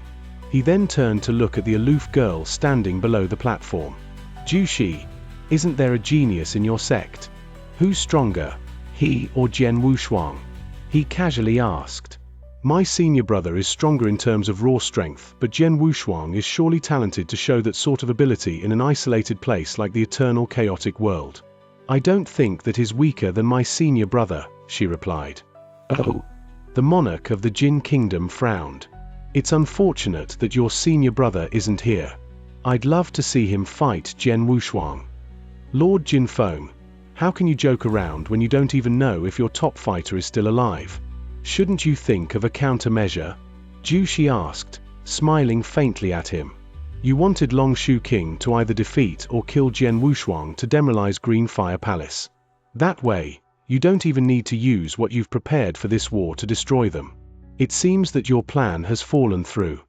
S1: He then turned to look at the aloof girl standing below the platform. Jushi, isn't there a genius in your sect? Who's stronger, he or Jian Wushuang? He casually asked. My senior brother is stronger in terms of raw strength, but Jian Wushuang is surely talented to show that sort of ability in an isolated place like the eternal chaotic world. I don't think that he's weaker than my senior brother, she replied. Oh. The monarch of the Jin Kingdom frowned. It's unfortunate that your senior brother isn't here. I'd love to see him fight Jian Wushuang. Lord Jinfeng, how can you joke around when you don't even know if your top fighter is still alive? Shouldn't you think of a countermeasure? Jushi asked, smiling faintly at him. You wanted Long Shu King to either defeat or kill Jian Wushuang to demoralize Green Fire Palace. That way, you don't even need to use what you've prepared for this war to destroy them. It seems that your plan has fallen through.